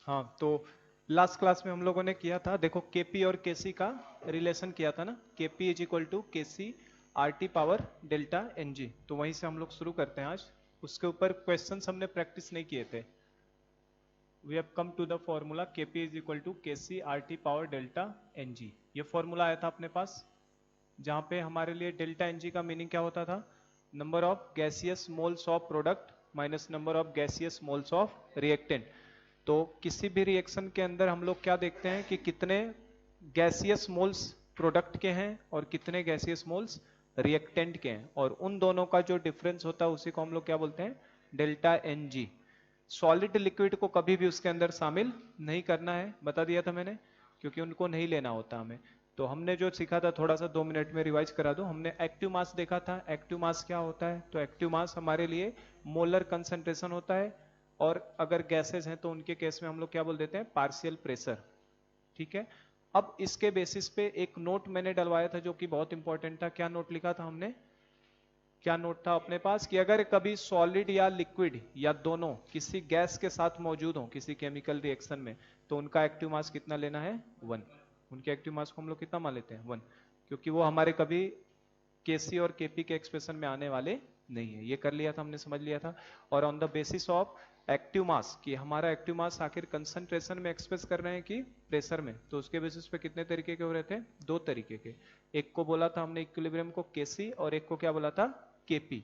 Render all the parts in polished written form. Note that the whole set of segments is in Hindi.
हाँ, तो लास्ट क्लास में हम लोगों ने किया था, देखो केपी और केसी का रिलेशन किया था ना, KP is equal to KC R T power delta N G. तो वहीं से हम लोग शुरू करते हैं आज। उसके ऊपर क्वेश्चंस हमने प्रैक्टिस नहीं किए थे। We have come to the formula KP is equal to KC R T power delta N G. ये फॉर्मूला आया था अपने पास, जहां पे हमारे लिए डेल्टा एन जी का मीनिंग क्या होता था, number of gaseous moles of product minus number of gaseous moles of reactant. तो किसी भी रिएक्शन के अंदर हम लोग क्या देखते हैं कि कितने गैसियस मोल्स प्रोडक्ट के हैं और कितने गैसियस मोल्स रिएक्टेंट के हैं, और उन दोनों का जो डिफरेंस होता है उसी को हम लोग क्या बोलते हैं, delta N G. Solid liquid को कभी भी उसके अंदर शामिल नहीं करना है, बता दिया था मैंने, क्योंकि उनको नहीं लेना होता हमें। तो हमने जो सीखा था थोड़ा सा 2 मिनट में रिवाइज करा दो। हमने एक्टिव मास देखा था। एक्टिव मास क्या होता है, तो एक्टिव मास हमारे लिए मोलर कंसंट्रेशन होता है, और अगर गैसेज हैं तो उनके केस में हम लोग क्या बोल देते हैं, पार्शियल प्रेशर। ठीक है। अब इसके बेसिस पे एक नोट मैंने डलवाया था जो कि बहुत इंपॉर्टेंट था। क्या नोट लिखा था हमने, क्या नोट था अपने पास, कि अगर कभी सॉलिड या लिक्विड या दोनों किसी गैस के साथ मौजूद हो किसी केमिकल रिएक्शन में, तो उनका एक्टिव मास कितना लेना है, 1। उनके एक्टिव मास को हम लोग कितना मान लेते हैं, 1, क्योंकि वो हमारे कभी केसी और केपी के एक्सप्रेशन में आने वाले नहीं है। ये कर लिया था हमने, समझ लिया था। और on the basis of active mass, कि हमारा एक्टिव मास आखिर कंसंट्रेशन में एक्सप्रेस कर रहे हैं कि प्रेशर में, तो उसके बेसिस पे कितने तरीके के हो रहे थे, 2 तरीके के। एक को बोला था हमने इक्विलिब्रियम को केसी, और एक को क्या बोला था, केपी।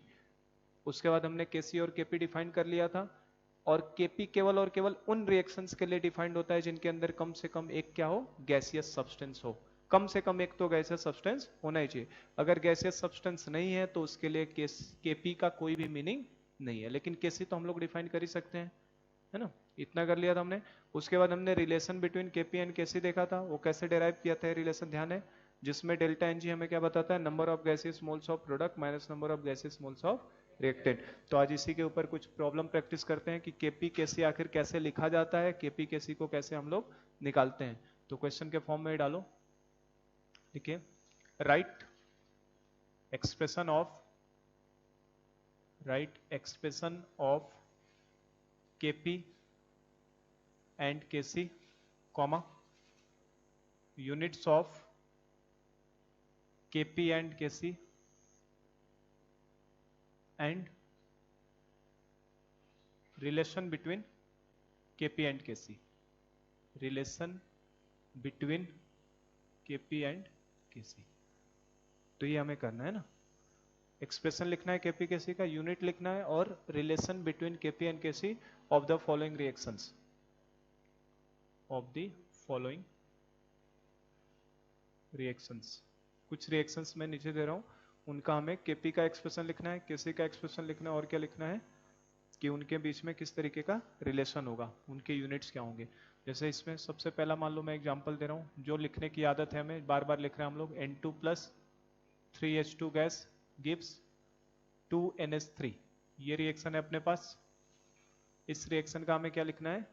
उसके बाद हमने केसी और केपी डिफाइन कर लिया था। और केपी केवल और केवल उन रिएक्शंस के लिए डिफाइंड होता है जिनके अंदर कम से कम एक क्या हो, गैसियस सब्सटेंस हो। कम से कम एक तो गैसियस सब्सटेंस होना ही चाहिए। अगर गैसियस सब्सटेंस नहीं है तो उसके लिए केपी का कोई भी मीनिंग नहीं है, लेकिन केसी तो हम लोग डिफाइन कर ही सकते हैं, है ना। इतना कर लिया था हमने। उसके बाद हमने रिलेशन बिटवीन केपी एंड केसी देखा था। वो कैसे डेराइव किया था रिलेशन, ध्यान है, जिसमें डेल्टा एनजी हमें क्या बताता है, number of gases moles of product minus number of gases moles of reactant. तो आज इसी के ऊपर कुछ प्रॉब्लम प्रैक्टिस करते हैं कि केपी केसी आखिर कैसे लिखा जाता है, केपी केसी को कैसे हम लोग निकालते हैं। तो क्वेश्चन के फॉर्म में डालो, देखिए, right expression of KP and KC, comma, units of KP and KC and relation between KP and KC, relation between KP and KC। तो ये हमें करना है ना, एक्सप्रेशन लिखना है केपी केसी का, यूनिट लिखना है, और relation between KP and KC of the following reactions, कुछ रिएक्शंस मैं नीचे दे रहा हूं, उनका हमें केपी का एक्सप्रेशन लिखना है, केसी का एक्सप्रेशन लिखना है, और क्या लिखना है कि उनके बीच में किस तरीके का रिलेशन होगा, उनके यूनिट्स क्या होंगे। जैसे इसमें सबसे पहला मान लो मैं एग्जांपल दे रहा हूं, जो लिखने की आदत है हमें, बार बार लिख रहे हैं हम लोग, N2 plus 3H2 gas gives 2NH3। ये रिएक्शन है अपने पास। इस रिएक्शन का हमें क्या लिखना है,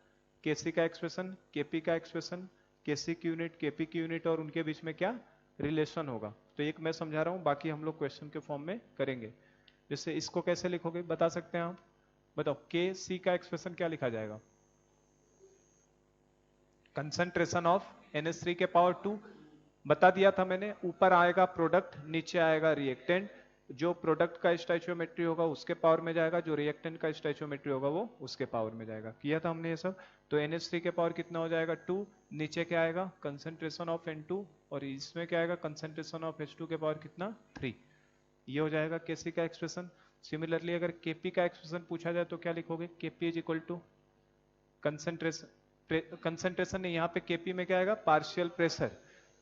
केसी का एक्सप्रेशन, केपी का एक्सप्रेशन, केसी की यूनिट, केपी की यूनिट, और उनके बीच में क्या रिलेशन होगा। तो एक मैं समझा रहा हूं, बाकी हम लोग क्वेश्चन के फॉर्म में करेंगे। जैसे इसको कैसे लिखोगे बता सकते हैं आप, बताओ, के सी का एक्सप्रेशन क्या लिखा जाएगा, कंसंट्रेशन ऑफ NH3 के पावर 2, बता दिया था मैंने। ऊपर आएगा प्रोडक्ट, नीचे आएगा रिएक्टेंट। जो प्रोडक्ट का स्टोइचियोमेट्री होगा उसके पावर में जाएगा, जो रिएक्टेंट का स्टोइचियोमेट्री होगा वो उसके पावर में जाएगा। किया था हमने ये सब। तो NH3 के पावर कितना हो जाएगा, 2, नीचे क्या आएगा, कंसंट्रेशन ऑफ N2, और इसमें क्या आएगा, कंसंट्रेशन ऑफ H2 के पावर कितना, 3। ये हो जाएगा केसी का एक्सप्रेशन। सिमिलरली अगर केपी का एक्सप्रेशन पूछा जाए तो क्या लिखोगे, KP is equal to concentration नहीं, यहाँ पे केपी में क्या आएगा, पार्शियल प्रेशर।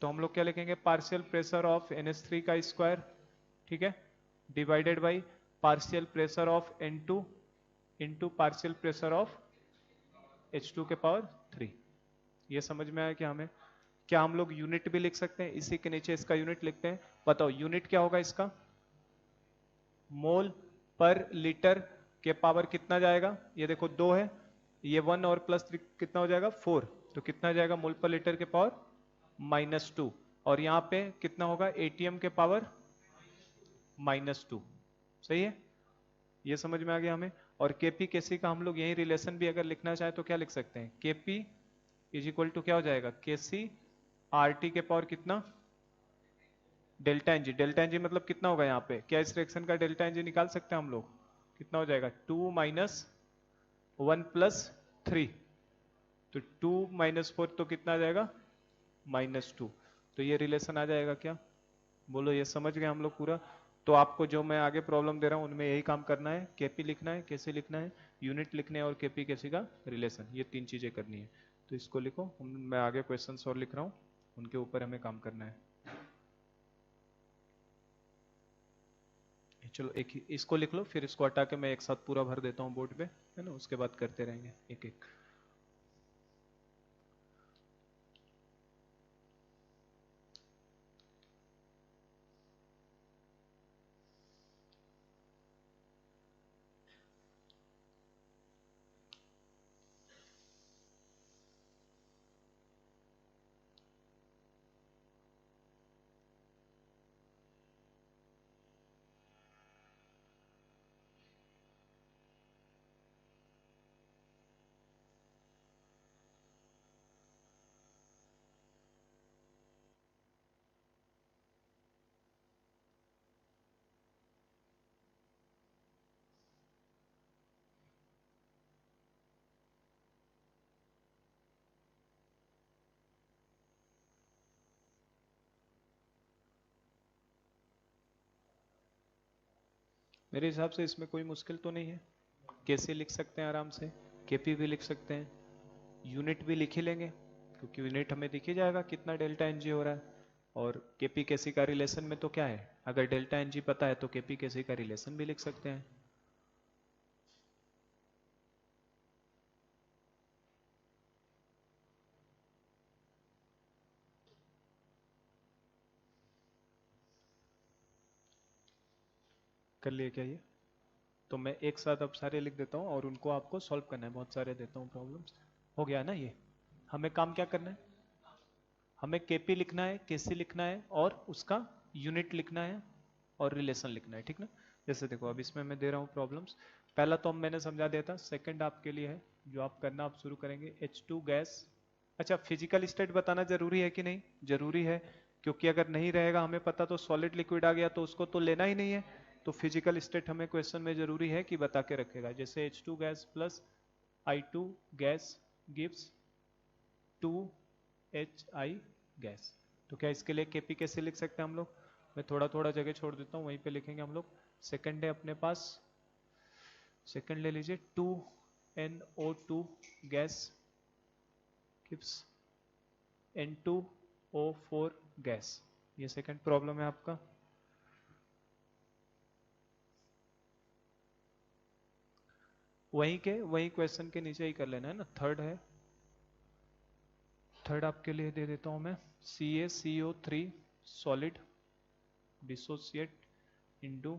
तो हम लोग क्या लिखेंगे, पार्शियल प्रेशर ऑफ NH3 का स्क्वायर, ठीक है, divided by partial pressure of N2 into partial pressure of H2 के पावर 3। ये समझ में आया क्या हमें। क्या हम लोग यूनिट भी लिख सकते हैं, इसी के नीचे इसका यूनिट लिखते हैं। बताओ यूनिट क्या होगा इसका, मोल पर लीटर के पावर कितना जाएगा, ये देखो 2 है, ये 1 और प्लस 3 कितना हो जाएगा, 4। तो कितना जाएगा मोल पर लीटर के पावर -2, और यहां पे कितना होगा, ATM के पावर -2। सही है, ये समझ में आ गया हमें। और केपी केसी का हम लोग यही रिलेशन भी अगर लिखना चाहे तो क्या लिख सकते हैं, केपी इज इक्वल टू क्या हो जाएगा, के सी आर टी के पावर कितना, delta N G. Delta N G मतलब कितना होगा यहाँ पे, क्या इस रिएक्शन का डेल्टा एन जी निकाल सकते हैं हम लोग, कितना हो जाएगा, 2 माइनस 1 प्लस 3, तो 2 माइनस 4 तो कितना आ जाएगा, -2। तो ये रिलेशन आ जाएगा क्या, बोलो ये समझ गए हम लोग पूरा। तो आपको जो मैं आगे प्रॉब्लम दे रहा हूँ उनमें यही काम करना है, केपी लिखना है, कैसे लिखना है, यूनिट लिखने हैं और केपी कैसी का रिलेशन, ये 3 चीजें करनी है। तो इसको लिखो, मैं आगे क्वेश्चंस और लिख रहा हूँ, उनके ऊपर हमें काम करना है। चलो एक ही इसको लिख लो, फिर इसको हटा के मैं एक साथ पूरा भर देता हूँ बोर्ड पे, है ना, उसके बाद करते रहेंगे एक एक। मेरे हिसाब से इसमें कोई मुश्किल तो नहीं है, कैसे लिख सकते हैं आराम से, केपी भी लिख सकते हैं, यूनिट भी लिख ही लेंगे, क्योंकि यूनिट हमें दिख ही जाएगा कितना डेल्टा एनजी हो रहा है। और केपी केसी का रिलेशन में तो क्या है, अगर डेल्टा एनजी पता है तो केपी केसी का रिलेशन भी लिख सकते हैं। कर लिए क्या ये, तो मैं एक साथ अब सारे लिख देता हूँ और उनको आपको सॉल्व करना है, बहुत सारे देता हूँ प्रॉब्लम्स। हो गया ना ये, हमें काम क्या करना है, हमें केपी लिखना है, केसी लिखना है और उसका यूनिट लिखना है और रिलेशन लिखना है, ठीक ना। जैसे देखो अब इसमें मैं दे रहा हूँ प्रॉब्लम्स, पहला तो मैंने समझा दिया था, सेकंड आपके लिए है जो आप करना आप शुरू करेंगे, H2 गैस। अच्छा फिजिकल स्टेट बताना जरूरी है कि नहीं, जरूरी है, क्योंकि अगर नहीं रहेगा हमें पता तो सॉलिड लिक्विड आ गया तो उसको तो लेना ही नहीं है, तो फिजिकल स्टेट हमें क्वेश्चन में जरूरी है कि बता के रखेगा। जैसे H2 gas plus I2 gas gives 2HI gas, तो क्या इसके लिए केपी कैसे लिख सकते हैं हम लोग, मैं थोड़ा थोड़ा जगह छोड़ देता हूँ, वहीं पे लिखेंगे हम लोग। सेकंड है अपने पास, सेकंड ले लीजिए 2NO2 gas gives N2O4 gas, ये सेकंड प्रॉब्लम है आपका। वहीं क्वेश्चन के नीचे ही कर लेना है ना। थर्ड है, थर्ड आपके लिए दे देता हूं मैं, CaCO3 solid dissociate into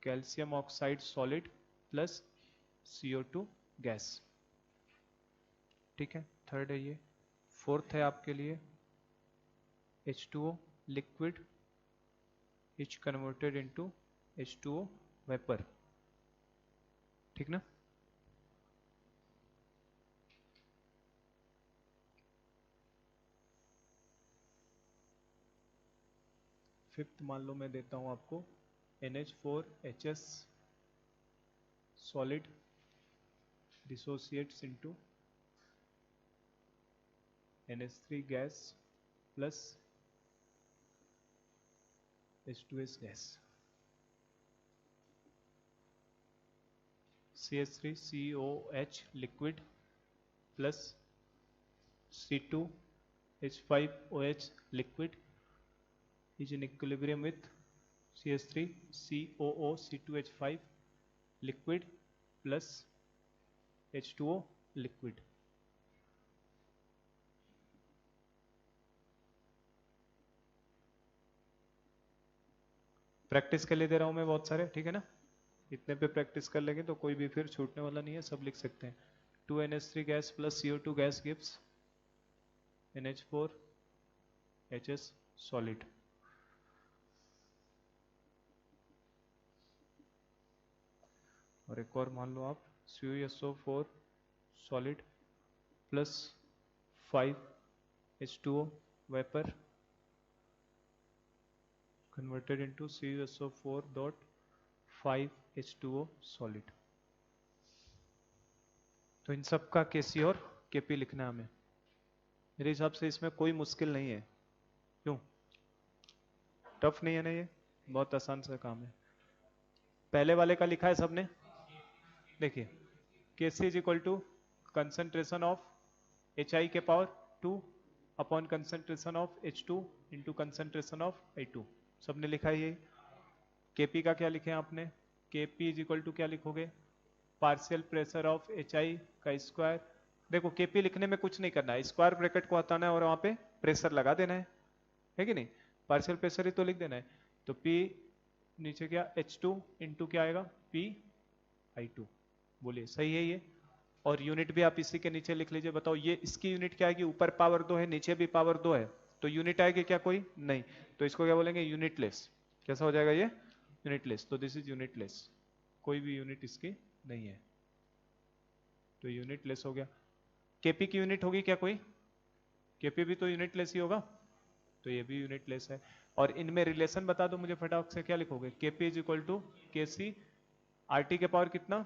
calcium oxide solid plus CO2 gas, ठीक है, थर्ड है ये। फोर्थ है आपके लिए H2O liquid is converted into H2O vapour, ठीक ना। फिफ्थ मान लो मैं देता हूं आपको NH4HS solid dissociates into NH3 gas plus H2S gas, CH3COH liquid plus C2H5OH liquid is in equilibrium with CH3COO C2H5 liquid plus H2O liquid। Practice के लिए दे रहा हूं मैं बहुत सारे, ठीक है ना, इतने पे प्रैक्टिस कर लेंगे तो कोई भी फिर छूटने वाला नहीं है, सब लिख सकते हैं। 2NH3 gas plus CO2 gas gives NH4HS solid, और एक और मान लो आप CuSO4 solid plus 5H2O vapour converted into CuSO4.5H2O solid. तो इन सब का केसी और केपी लिखना है हमें। मेरे हिसाब से इसमें कोई मुश्किल नहीं है। क्यों? टफ नहीं है ना, ये बहुत आसान सा काम है। पहले वाले का लिखा है सबने, देखिए KC is equal to concentration of HI के power 2 upon concentration of H2 into concentration of I2। सबने लिखा है ये। केपी का क्या लिखे आपने? केपी इज इक्वल टू क्या लिखोगे? पार्शियल प्रेशर ऑफ HI का स्क्वायर। देखो केपी लिखने में कुछ नहीं करना है, स्क्वायर ब्रैकेट को हटाना है और वहां पे प्रेशर लगा देना है कि नहीं? पार्शियल प्रेशर ही तो लिख देना है। तो P नीचे क्या H2 इंटू क्या आएगा PI2। बोलिए सही है ये? और यूनिट भी आप इसी के नीचे लिख लीजिए। बताओ ये इसकी यूनिट क्या आएगी? ऊपर पावर 2 है, नीचे भी पावर 2 है, तो यूनिट आएगी क्या कोई? नहीं। तो इसको क्या बोलेंगे? यूनिटलेस। कैसा हो जाएगा ये? यूनिटलेस। तो दिस इज यूनिटलेस, कोई भी यूनिट इसकी नहीं है, तो यूनिटलेस हो गया। केपी की यूनिट होगी क्या कोई? केपी भी तो यूनिटलेस ही होगा, तो ये भी यूनिटलेस है। और इनमें रिलेशन बता दो मुझे फटाफट से, क्या लिखोगे? KP is equal to KC RT के पावर कितना?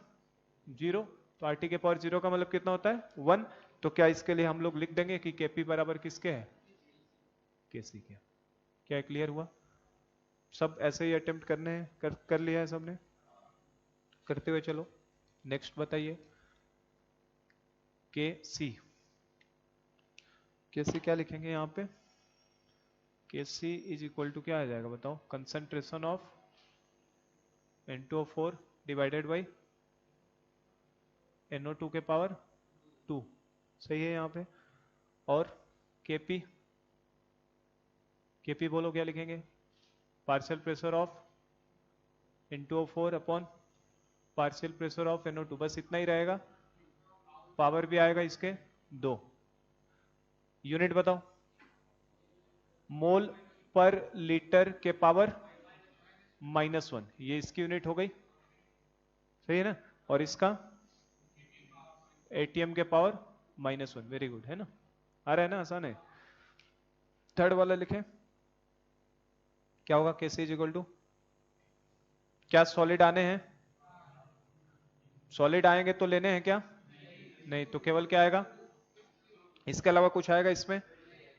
0। तो आरटी के पावर 0 का मतलब कितना होता है? 1। तो क्या इसके लिए हम लोग लिख देंगे कि केपी बराबर किसके है? केसी के। क्या क्लियर हुआ? सब ऐसे ही अटेम्प्ट करने हैं, कर लिया है सबने? करते हुए चलो नेक्स्ट बताइए। के सी क्या लिखेंगे यहाँ पे? के सी इज इक्वल टू क्या आ जाएगा बताओ? Concentration of N2O4 divided by NO2 के पावर 2। सही है यहाँ पे। और केपी बोलो क्या लिखेंगे? Partial pressure of N2O4 upon partial pressure of NO2। बस इतना ही रहेगा। पावर भी आएगा इसके 2। यूनिट बताओ? मोल पर लीटर के पावर -1, ये इसकी यूनिट हो गई। सही है ना? और इसका ATM के पावर -1। वेरी गुड, है ना? आ रहा है ना? आसान है। थर्ड वाला लिखें, क्या होगा? केसी इज इक्वल टू क्या? सॉलिड आने हैं? सॉलिड आएंगे तो लेने हैं क्या? नहीं। तो केवल क्या आएगा? इसके अलावा कुछ आएगा इसमें?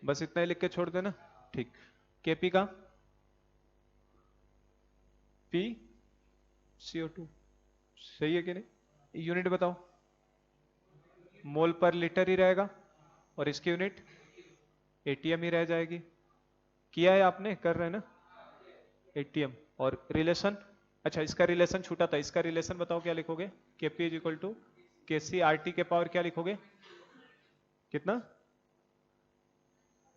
बस इतना ही लिख के छोड़ देना। ठीक। केपी का PCO2। सही है कि नहीं? यूनिट बताओ? मोल पर लीटर ही रहेगा, और इसकी यूनिट ATM ही रह जाएगी। किया है आपने? कर रहे हैं ना? ATM। और रिलेशन, अच्छा इसका रिलेशन छूटा था, इसका रिलेशन बताओ क्या लिखोगे? KP is equal to KC RT के पावर क्या लिखोगे? कितना?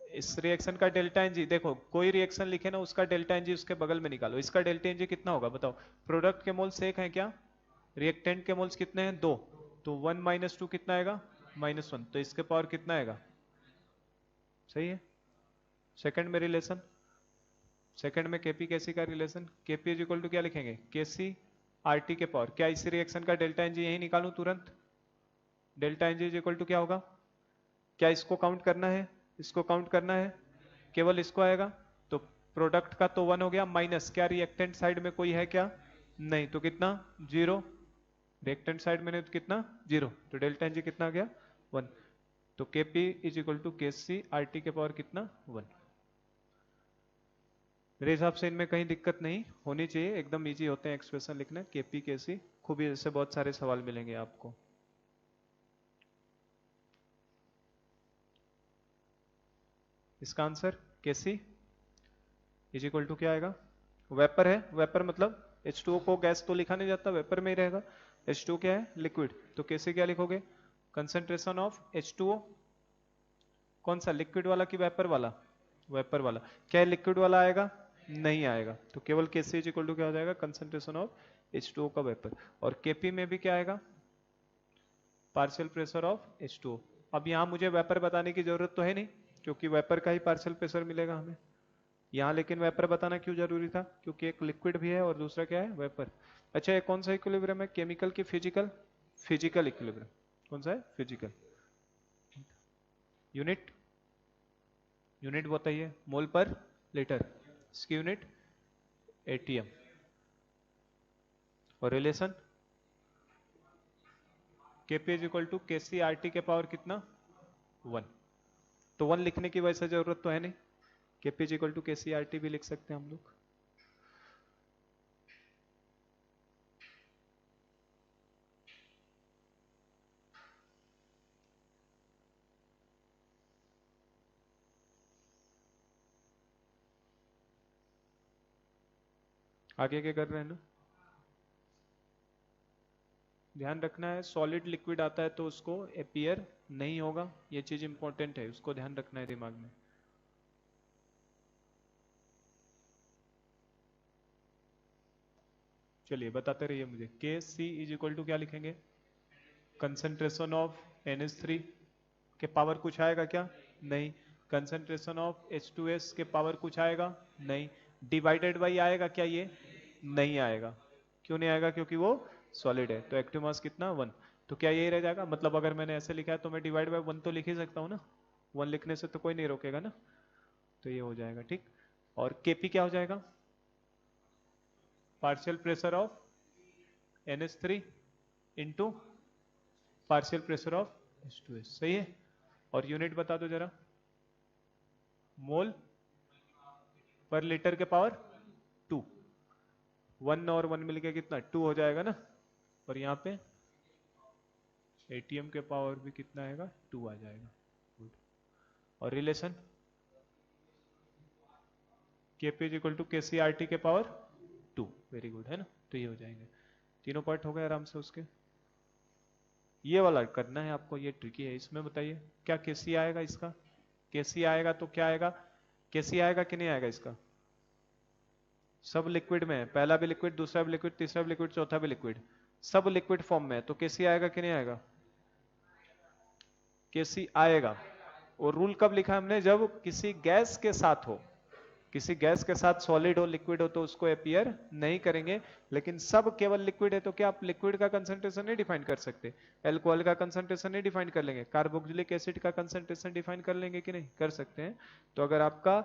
इस रिएक्शन का डेल्टा एनजी। देखो कोई रिएक्शन लिखे ना, उसका डेल्टा एनजी उसके बगल में निकालो। इसका डेल्टा एनजी कितना होगा बताओ? प्रोडक्ट के मोल्स 1 है क्या? रिएक्टेंट के मोल्स कितने हैं? 2। तो 1 - 2 कितना आएगा? -1। तो इसके पावर कितना आएगा? सही है। सेकंड में रिलेशन, सेकंड में केपी केसी का relation. KP is equal to क्या लिखेंगे? केसी आरटी के पावर। क्या इसी रिएक्शन का डेल्टा एनजी यही निकालूं तुरंत? Delta NG is equal to क्या होगा? क्या इसको काउंट करना है? इसको काउंट करना है? केवल इसको आएगा। तो प्रोडक्ट का तो 1 हो गया, माइनस क्या रिएक्टेंट साइड में कोई है क्या? नहीं। तो कितना? 0। रिएक्टेंट साइड में नहीं तो कितना? 0। तो डेल्टा एनजी कितना आ गया? 1। तो KP is equal to KC RT के पावर कितना? 1। मेरे हिसाब से इनमें कहीं दिक्कत नहीं होनी चाहिए, एकदम इजी होते हैं एक्सप्रेशन लिखने। केपी केसी खूब ही ऐसे बहुत सारे सवाल मिलेंगे आपको। इसका answer KC is equal to क्या आएगा? वेपर है, वेपर मतलब H2O को गैस तो लिखा नहीं जाता, वेपर में ही रहेगा। H2O क्या है? लिक्विड। तो केसी क्या लिखोगे? Concentration of H2O। कौन सा? लिक्विड वाला कि वेपर वाला? वेपर वाला। क्या लिक्विड वाला आएगा? नहीं आएगा। तो केवल केसी इज इक्वल टू क्या हो जाएगा? कंसंट्रेशन ऑफ H2O का वेपर। और केपी में भी क्या आएगा? Partial pressure of H2O। अब यहां मुझे वेपर बताने की जरूरत तो है नहीं, क्योंकि वेपर का ही पार्शियल प्रेशर मिलेगा हमें यहाँ। लेकिन वेपर बताना क्यों जरूरी था? क्योंकि एक लिक्विड भी है और दूसरा क्या है? वेपर। अच्छा ये कौन सा इक्विलिब्रियम है? केमिकल की फिजिकल? Physical equilibrium. कौन सा है? फिजिकल। यूनिट, यूनिट बताइए, मोल पर लीटर, इसकी यूनिट एटीएम, और relation KP is equal to KC R T के पावर कितना 1। तो 1 लिखने की वैसे जरूरत तो है नहीं, KP is equal to KC R T भी लिख सकते हैं हम लोग। आगे क्या कर रहे हैं ना, ध्यान रखना है सॉलिड लिक्विड आता है तो उसको अपीयर नहीं होगा, ये चीज इंपॉर्टेंट है, उसको ध्यान रखना है दिमाग में। चलिए बताते रहिए मुझे, के सी इज इक्वल टू क्या लिखेंगे, कंसेंट्रेशन ऑफ NH3 के पावर कुछ आएगा क्या, नहीं। कंसेंट्रेशन ऑफ H2S के पावर कुछ आएगा, नहीं। डिवाइडेड बाई आएगा क्या, ये नहीं आएगा। क्यों नहीं आएगा, क्योंकि वो सॉलिड है। तो एक्टिव मास कितना 1, तो क्या यही रह जाएगा, मतलब अगर मैंने ऐसे लिखा है तो मैं डिवाइड बाई 1 तो लिख ही सकता हूँ ना, 1 लिखने से तो कोई नहीं रोकेगा ना, तो ये हो जाएगा ठीक। और केपी क्या हो जाएगा, partial pressure of NH3 into partial pressure of H2S, सही है। और यूनिट बता दो जरा, मोल पर लीटर के पावर 2, 1 और 1 मिलके कितना 2 हो जाएगा ना, और यहाँ पे एटीएम के पावर भी कितना आएगा 2 आ जाएगा। गुड। और relation KP is equal to KC RT के पावर 2, वेरी गुड है ना, तो ये हो जाएंगे। तीनों पार्ट हो गए आराम से उसके। ये वाला करना है आपको, ये ट्रिकी है। इसमें बताइए क्या केसी आएगा, इसका केसी आएगा तो क्या आएगा, केसी आएगा कि नहीं आएगा, इसका सब लिक्विड में है, पहला भी लिक्विड, दूसरा भी लिक्विड, तीसरा भी लिक्विड, चौथा भी लिक्विड, सब लिक्विड फॉर्म में है, तो केसी आएगा कि नहीं आएगा, केसी आएगा। और रूल कब लिखा हमने, जब किसी गैस के साथ हो, किसी गैस के साथ सॉलिड हो लिक्विड हो तो उसको अपीयर नहीं करेंगे, लेकिन सब केवल लिक्विड है तो क्या आप लिक्विड का कंसंट्रेशन नहीं डिफाइन कर सकते, एल्कोहल का कंसंट्रेशन नहीं डिफाइन कर लेंगे, कार्बोक्सिलिक एसिड का कंसंट्रेशन डिफाइन कर लेंगे कि नहीं कर सकते हैं। तो अगर आपका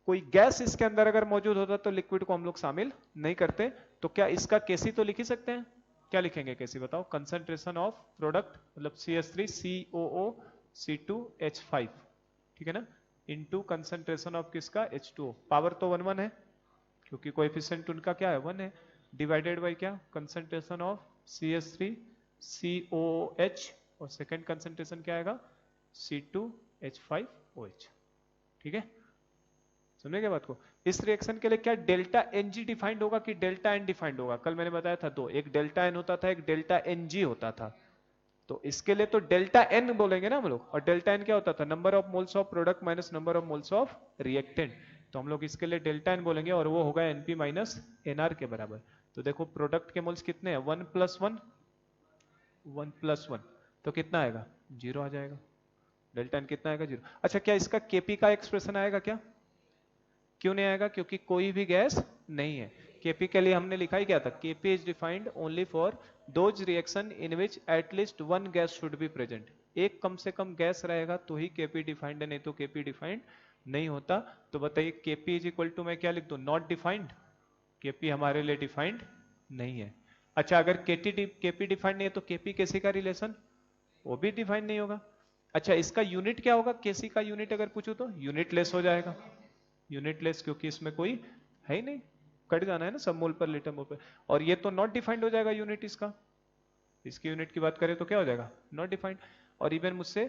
कोई गैस इसके अंदर अगर मौजूद होता तो लिक्विड को हम लोग शामिल नहीं करते, तो क्या इसका केसी तो लिख ही सकते हैं, क्या लिखेंगे केसी बताओ, कंसंट्रेशन ऑफ प्रोडक्ट मतलब CH3 COO C2H5, ठीक है ना, इनटू कंसंट्रेशन ऑफ किसका H2O, पावर तो 1 1 है क्योंकि कोएफिशिएंट उनका क्या है 1 है, डिवाइडेड बाय क्या कंसंट्रेशन ऑफ CH3 COOH, और सेकंड कंसंट्रेशन क्या आएगा C2H5OH, ठीक है, समझे क्या बात को। इस रिएक्शन के लिए क्या डेल्टा NG डिफाइंड होगा कि डेल्टा N डिफाइंड होगा, कल मैंने बताया था दो, एक डेल्टा N होता था, एक डेल्टा NG होता था। तो इसके लिए तो डेल्टा N बोलेंगे ना हम लोग, और डेल्टा N क्या होता था, number of moles of product minus number of moles of reactant, तो हम लोग इसके लिए डेल्टा N बोलेंगे और वो होगा NP माइनस NR के बराबर। तो देखो प्रोडक्ट के मोल्स कितने हैं 1 + 1 1 + 1, तो कितना आएगा 0 आ जाएगा, डेल्टा N कितना आएगा 0। अच्छा क्या इसका KP का एक्सप्रेशन आएगा क्या, क्यों नहीं आएगा, क्योंकि कोई भी गैस नहीं है। केपी के लिए हमने लिखा ही क्या था, KP is defined only for those reaction in which at least one gas should be present, एक कम से कम गैस रहेगा तो ही केपी डिफाइंड है, नहीं तो केपी डिफाइंड नहीं होता। तो बताइए केपी इज इक्वल टू मैं क्या लिख दूं, नॉट डिफाइंड, केपी हमारे लिए डिफाइंड नहीं है। अच्छा अगर केपी डिफाइंड नहीं है तो केपी केसी का रिलेशन वो भी डिफाइंड नहीं होगा। अच्छा इसका यूनिट क्या होगा, केसी का यूनिट अगर पूछो तो यूनिट लेस हो जाएगा, यूनिट लेस क्योंकि इसमें कोई है ही नहीं, कट जाना है ना सब मोल पर लीटर मोल पर, और ये तो नॉट डिफाइंड हो जाएगा यूनिट इसका, इसकी यूनिट की बात करें तो क्या हो जाएगा नॉट डिफाइंड। और इवन मुझसे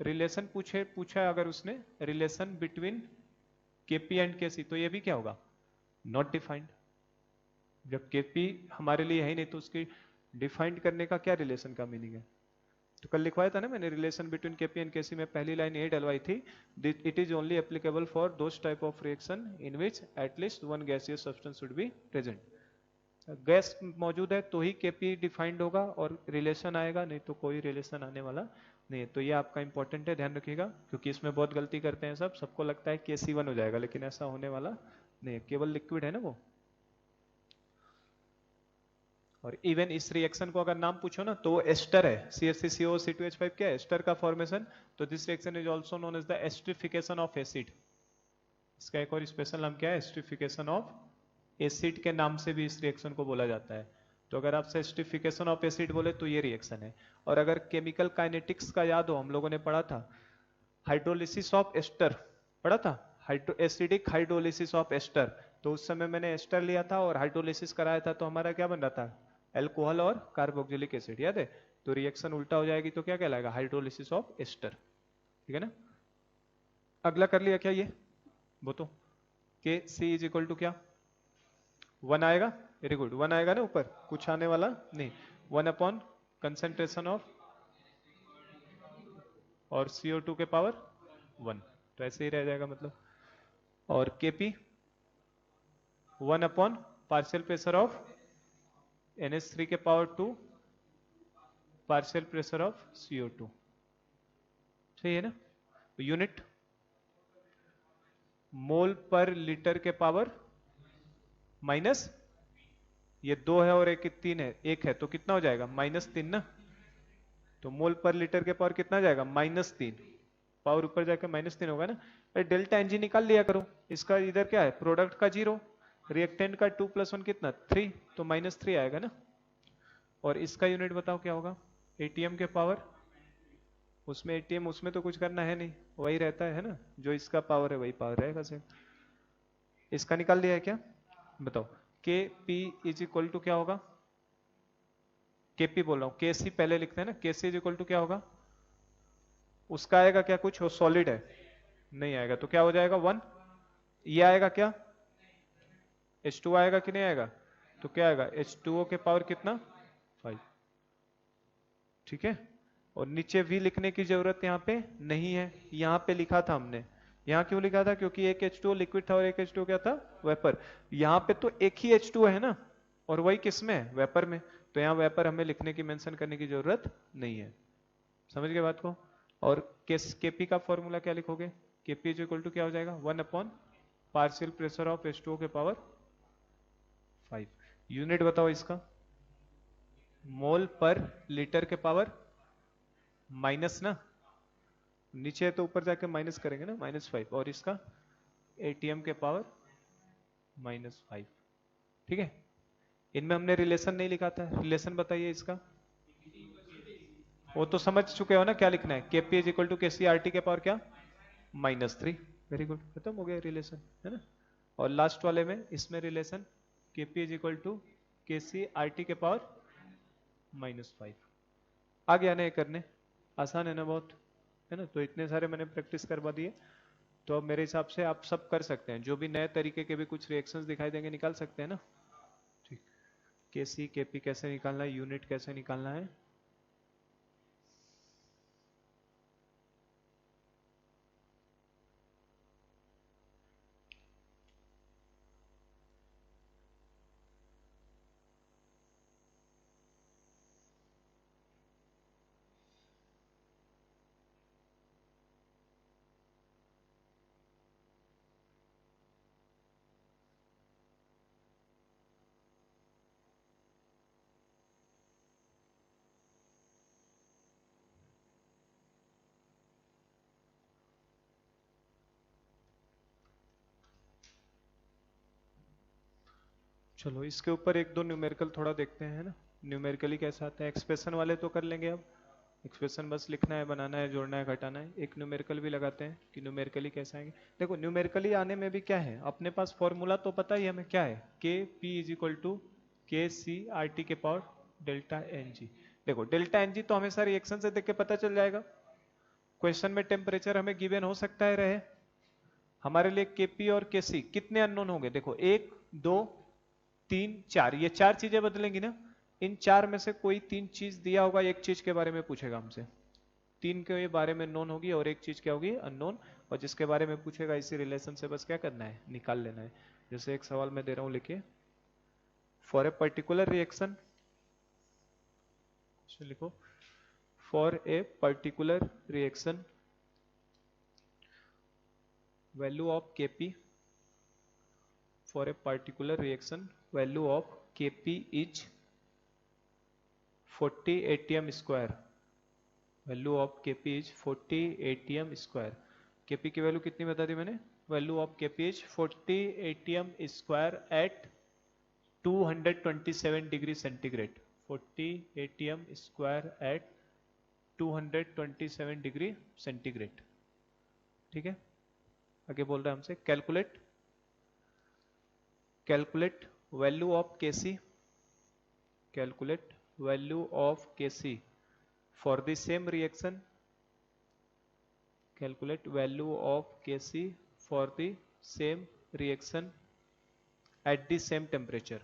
रिलेशन पूछा अगर उसने रिलेशन बिटवीन केपी एंड केसी, तो ये भी क्या होगा नॉट डिफाइंड, जब केपी हमारे लिए है ही नहीं तो उसकी डिफाइंड करने का क्या रिलेशन का मीनिंग है। तो कल लिखवाया था ना मैंने, रिलेशन बिटवीन केपी एंड केसी में पहली लाइन यही डलवाई थी, it is only applicable for those type of reaction in which at least one gaseous substance should be present, gas मौजूद है तो ही केपी डिफाइंड होगा और रिलेशन आएगा, नहीं तो कोई रिलेशन आने वाला नहीं है। तो ये आपका इंपॉर्टेंट है, ध्यान रखिएगा, क्योंकि इसमें बहुत गलती करते हैं सब, सबको लगता है KC1 हो जाएगा, लेकिन ऐसा होने वाला नहीं है, केवल लिक्विड है ना वो। और इवन इस रिएक्शन को अगर नाम पूछो ना तो एस्टर है, CH3CO C2H5 क्या है, एस्टर का फॉर्मेशन। तो this reaction is also known as the esterification of acid. इसका एक और स्पेशल नाम क्या है, एस्टरिफिकेशन ऑफ एसिड के नाम से भी इस रिएक्शन को बोला जाता है। तो अगर आपसे एस्टरिफिकेशन ऑफ एसिड बोले तो ये रिएक्शन है। और अगर केमिकल काइनेटिक्स का याद हो, हम लोगों ने पढ़ा था हाइड्रोलिसिस ऑफ एस्टर, पढ़ा था एसिडिक हाइड्रोलिसिस ऑफ एस्टर। तो उस समय मैंने एस्टर लिया था और हाइड्रोलिसिस कराया था, तो हमारा क्या बन रहा था, एल्कोहल और कार्बोक्सिलिक एसिड, याद है। तो रिएक्शन उल्टा हो जाएगी तो क्या कहलाएगा, हाइड्रोलिसिस ऑफ एस्टर, ठीक है ना। अगला कर लिया क्या ये, वो तो के सी इज इक्वल टू क्या, 1 आएगा, वेरी गुड, 1 आएगा ना ऊपर, कुछ आने वाला नहीं, 1 अपॉन कंसेंट्रेशन ऑफ और CO2 के पावर 1, तो ऐसे ही रह जाएगा मतलब। और Kp 1 upon partial pressure of NH3 के power 2 partial pressure of CO2, सही है ना। यूनिट मोल पर लीटर के पावर माइनस, ये 2 है और एक 3 है, एक है तो कितना हो जाएगा, -3 ना। तो मोल पर लीटर के पावर कितना जाएगा, -3, पावर ऊपर जाकर -3 होगा ना। अरे डेल्टा एनजी निकाल लिया करो, इसका इधर क्या है, प्रोडक्ट का 0, रिएक्टेंट का 2 + 1 कितना 3, तो -3 आएगा ना। और इसका यूनिट बताओ क्या होगा, एटीएम के पावर, उसमें एटीएम, उसमें तो कुछ करना है नहीं, वही रहता है ना, जो इसका पावर है वही पावर रहेगा सेम। इसका निकाल दिया है क्या, बताओ। के पी इज इक्वल टू क्या होगा, केपी बोल रहा हूं, के सी पहले लिखते हैं ना, के सी इज इक्वल टू क्या होगा, उसका आएगा क्या, कुछ सॉलिड है, नहीं आएगा तो क्या हो जाएगा 1, ये आएगा क्या, H2 आएगा कि नहीं आएगा, तो क्या आएगा H2O के पावर कितना 5, ठीक है। और नीचे V लिखने की जरूरत यहाँ पे नहीं है, यहाँ पे लिखा था हमने, यहाँ क्यों लिखा था, क्योंकि एक H2O लिक्विड था और एक H2O क्या था, वेपर। यहाँ पे तो एक ही H2O है ना, और वही किस में है, वेपर में, तो यहाँ वेपर हमें लिखने की, मेंशन करने की जरूरत नहीं है, समझ गए बात को। और केपी का फॉर्मूला क्या लिखोगे, केपी इज इक्वल टू क्या हो जाएगा, 1 upon partial pressure of H2O के पावर 5। यूनिट बताओ इसका, मोल पर लीटर के पावर माइनस ना, नीचे है तो ऊपर जाके माइनस करेंगे ना, -5, और इसका एटीएम के पावर -5, ठीक है। इनमें हमने रिलेशन नहीं लिखा था, रिलेशन बताइए इसका, वो तो समझ चुके हो ना क्या लिखना है, KP is equal to K C R T के पावर क्या -3, वेरी गुड, खत्म हो गया रिलेशन, है ना। और लास्ट वाले में इसमें relation KP is equal to K C R T के पावर -5, आ गया ना ये करने, आसान है ना बहुत, है ना। तो इतने सारे मैंने प्रैक्टिस करवा दिए, तो अब मेरे हिसाब से आप सब कर सकते हैं, जो भी नए तरीके के भी कुछ रिएक्शंस दिखाई देंगे निकाल सकते हैं ना, ठीक। के सी के पी कैसे निकालना है, यूनिट कैसे निकालना है, चलो इसके ऊपर एक दो न्यूमेरिकल थोड़ा देखते हैं ना, न्यूमेरिकली कैसा आता है। एक्सप्रेशन वाले तो कर लेंगे, अब एक्सप्रेशन बस लिखना है, बनाना है, जोड़ना है, घटाना है। एक न्यूमेरिकल भी लगाते हैं कि न्यूमेरिकली कैसे आएंगे। देखो न्यूमेरिकली आने में भी क्या है, अपने पास फॉर्मूला तो पता ही हमें क्या है, के P is equal to K C R T के पावर डेल्टा एन जी। देखो डेल्टा एन जी तो हमेशा रिएक्शन से देख के पता चल जाएगा। क्वेश्चन में टेम्परेचर हमें गिवन हो सकता है रहे, हमारे लिए केपी और केसी कितने अननोन होंगे, देखो 1 2 3 4, ये 4 चीजें बदलेंगी ना। इन 4 में से कोई 3 चीज दिया होगा, एक चीज के बारे में पूछेगा हमसे, 3 के बारे में नोन होगी और एक चीज क्या होगी अननोन, और जिसके बारे में पूछेगा इसी रिलेशन से बस क्या करना है, निकाल लेना है। जैसे एक सवाल मैं दे रहा हूं लिखे, फॉर ए पर्टिकुलर रिएक्शन, लिखो for a particular reaction value of Kp, for a particular reaction value of Kp is 40 atm square, value of KP is 40 atm square. KP की वैल्यू कितनी बता दी मैंने, value of KP is 40 atm square at 227 degree centigrade, 40 atm square at 227 degree centigrade. ठीक है, आगे बोल रहा है हमसे calculate value of KC, calculate value of KC for the same reaction, calculate value of KC for the same reaction at the same temperature,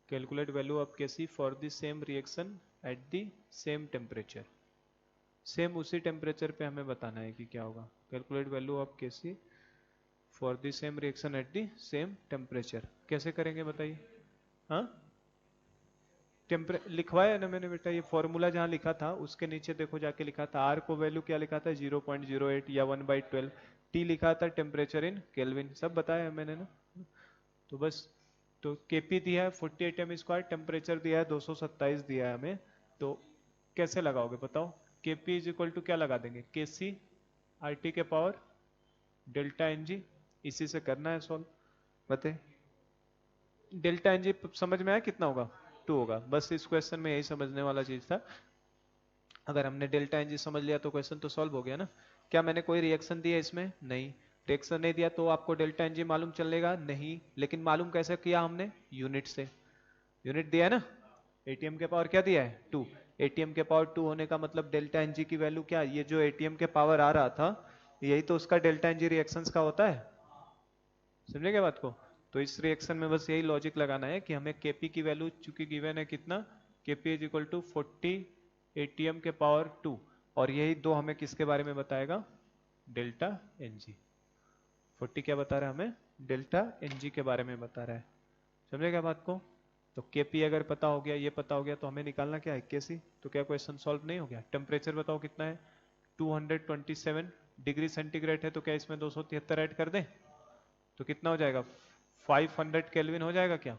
calculate value of Kc for the same reaction at the same temperature, same उसी टेम्परेचर पे हमें बताना है कि क्या होगा। Calculate value of Kc for the same reaction at the same temperature, कैसे करेंगे बताइए। हाँ, लिखवाया ना मैंने बेटा, ये फॉर्मूला जहाँ लिखा था उसके नीचे देखो जाके लिखा था, आर को वैल्यू क्या लिखा था 0.08 या 1/12, टी लिखा था टेम्परेचर इन केल्विन, सब बताया है मैंने ना। तो बस, तो केपी दिया है 40 atm स्क्वायर, टेम्परेचर दिया है 227 दिया है हमें, तो कैसे लगाओगे बताओ। केपी इज इक्वल टू क्या लगा देंगे, केसी आर टी के पावर डेल्टा एनजी, इसी से करना है सॉल्व। बताए डेल्टा एनजी समझ में आया कितना होगा, 2 होगा। बस इस क्वेश्चन में यही समझने वाला चीज था, अगर हमने डेल्टा एनजी समझ लिया तो क्वेश्चन तो सॉल्व हो गया ना। क्या मैंने कोई रिएक्शन दिया इसमें, नहीं, रिएक्शन नहीं दिया तो आपको डेल्टा एनजी मालूम चलेगा नहीं, लेकिन मालूम कैसे किया हमने, यूनिट से। यूनिट दिया है ना, एटीएम के पावर क्या दिया है 2, एटीएम के पावर 2 होने का मतलब डेल्टा एनजी की वैल्यू क्या, ये जो एटीएम के पावर आ रहा था यही तो उसका डेल्टा एनजी रिएक्शंस का होता है, समझे क्या बात को। तो इस रिएक्शन में बस यही लॉजिक लगाना है कि हमें केपी की वैल्यू चूंकि गिवन है कितना, KP is equal to 40 ATM के पावर 2, और यही दो हमें किसके बारे में बताएगा, डेल्टा एनजी। 40 क्या बता रहा है हमें, डेल्टा एनजी के बारे में बता रहा है, समझे क्या बात को। तो केपी अगर पता हो गया, ये पता हो गया, तो हमें निकालना क्या है केसी, तो क्या क्वेश्चन सॉल्व नहीं हो गया। टेम्परेचर बताओ कितना है, 227 डिग्री सेंटीग्रेड है, तो क्या इसमें 273 ऐड कर दें, तो कितना हो जाएगा 500 केल्विन हो जाएगा क्या।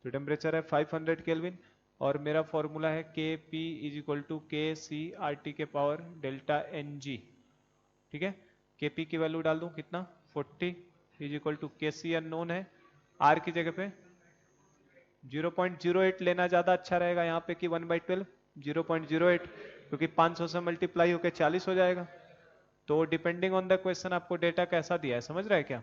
तो टेम्परेचर है 500 केल्विन, और मेरा फॉर्मूला है के P is equal to K C R T के पावर डेल्टा एन जी। ठीक है, के पी की वैल्यू डाल दूं कितना 40 is equal to K C unknown है, आर की जगह पे 0.08 लेना ज्यादा अच्छा रहेगा यहाँ पे कि 1/12, 0.08, क्योंकि 500 से मल्टीप्लाई होकर 40 हो जाएगा। तो डिपेंडिंग ऑन द क्वेश्चन आपको डेटा कैसा दिया है, समझ रहा है क्या।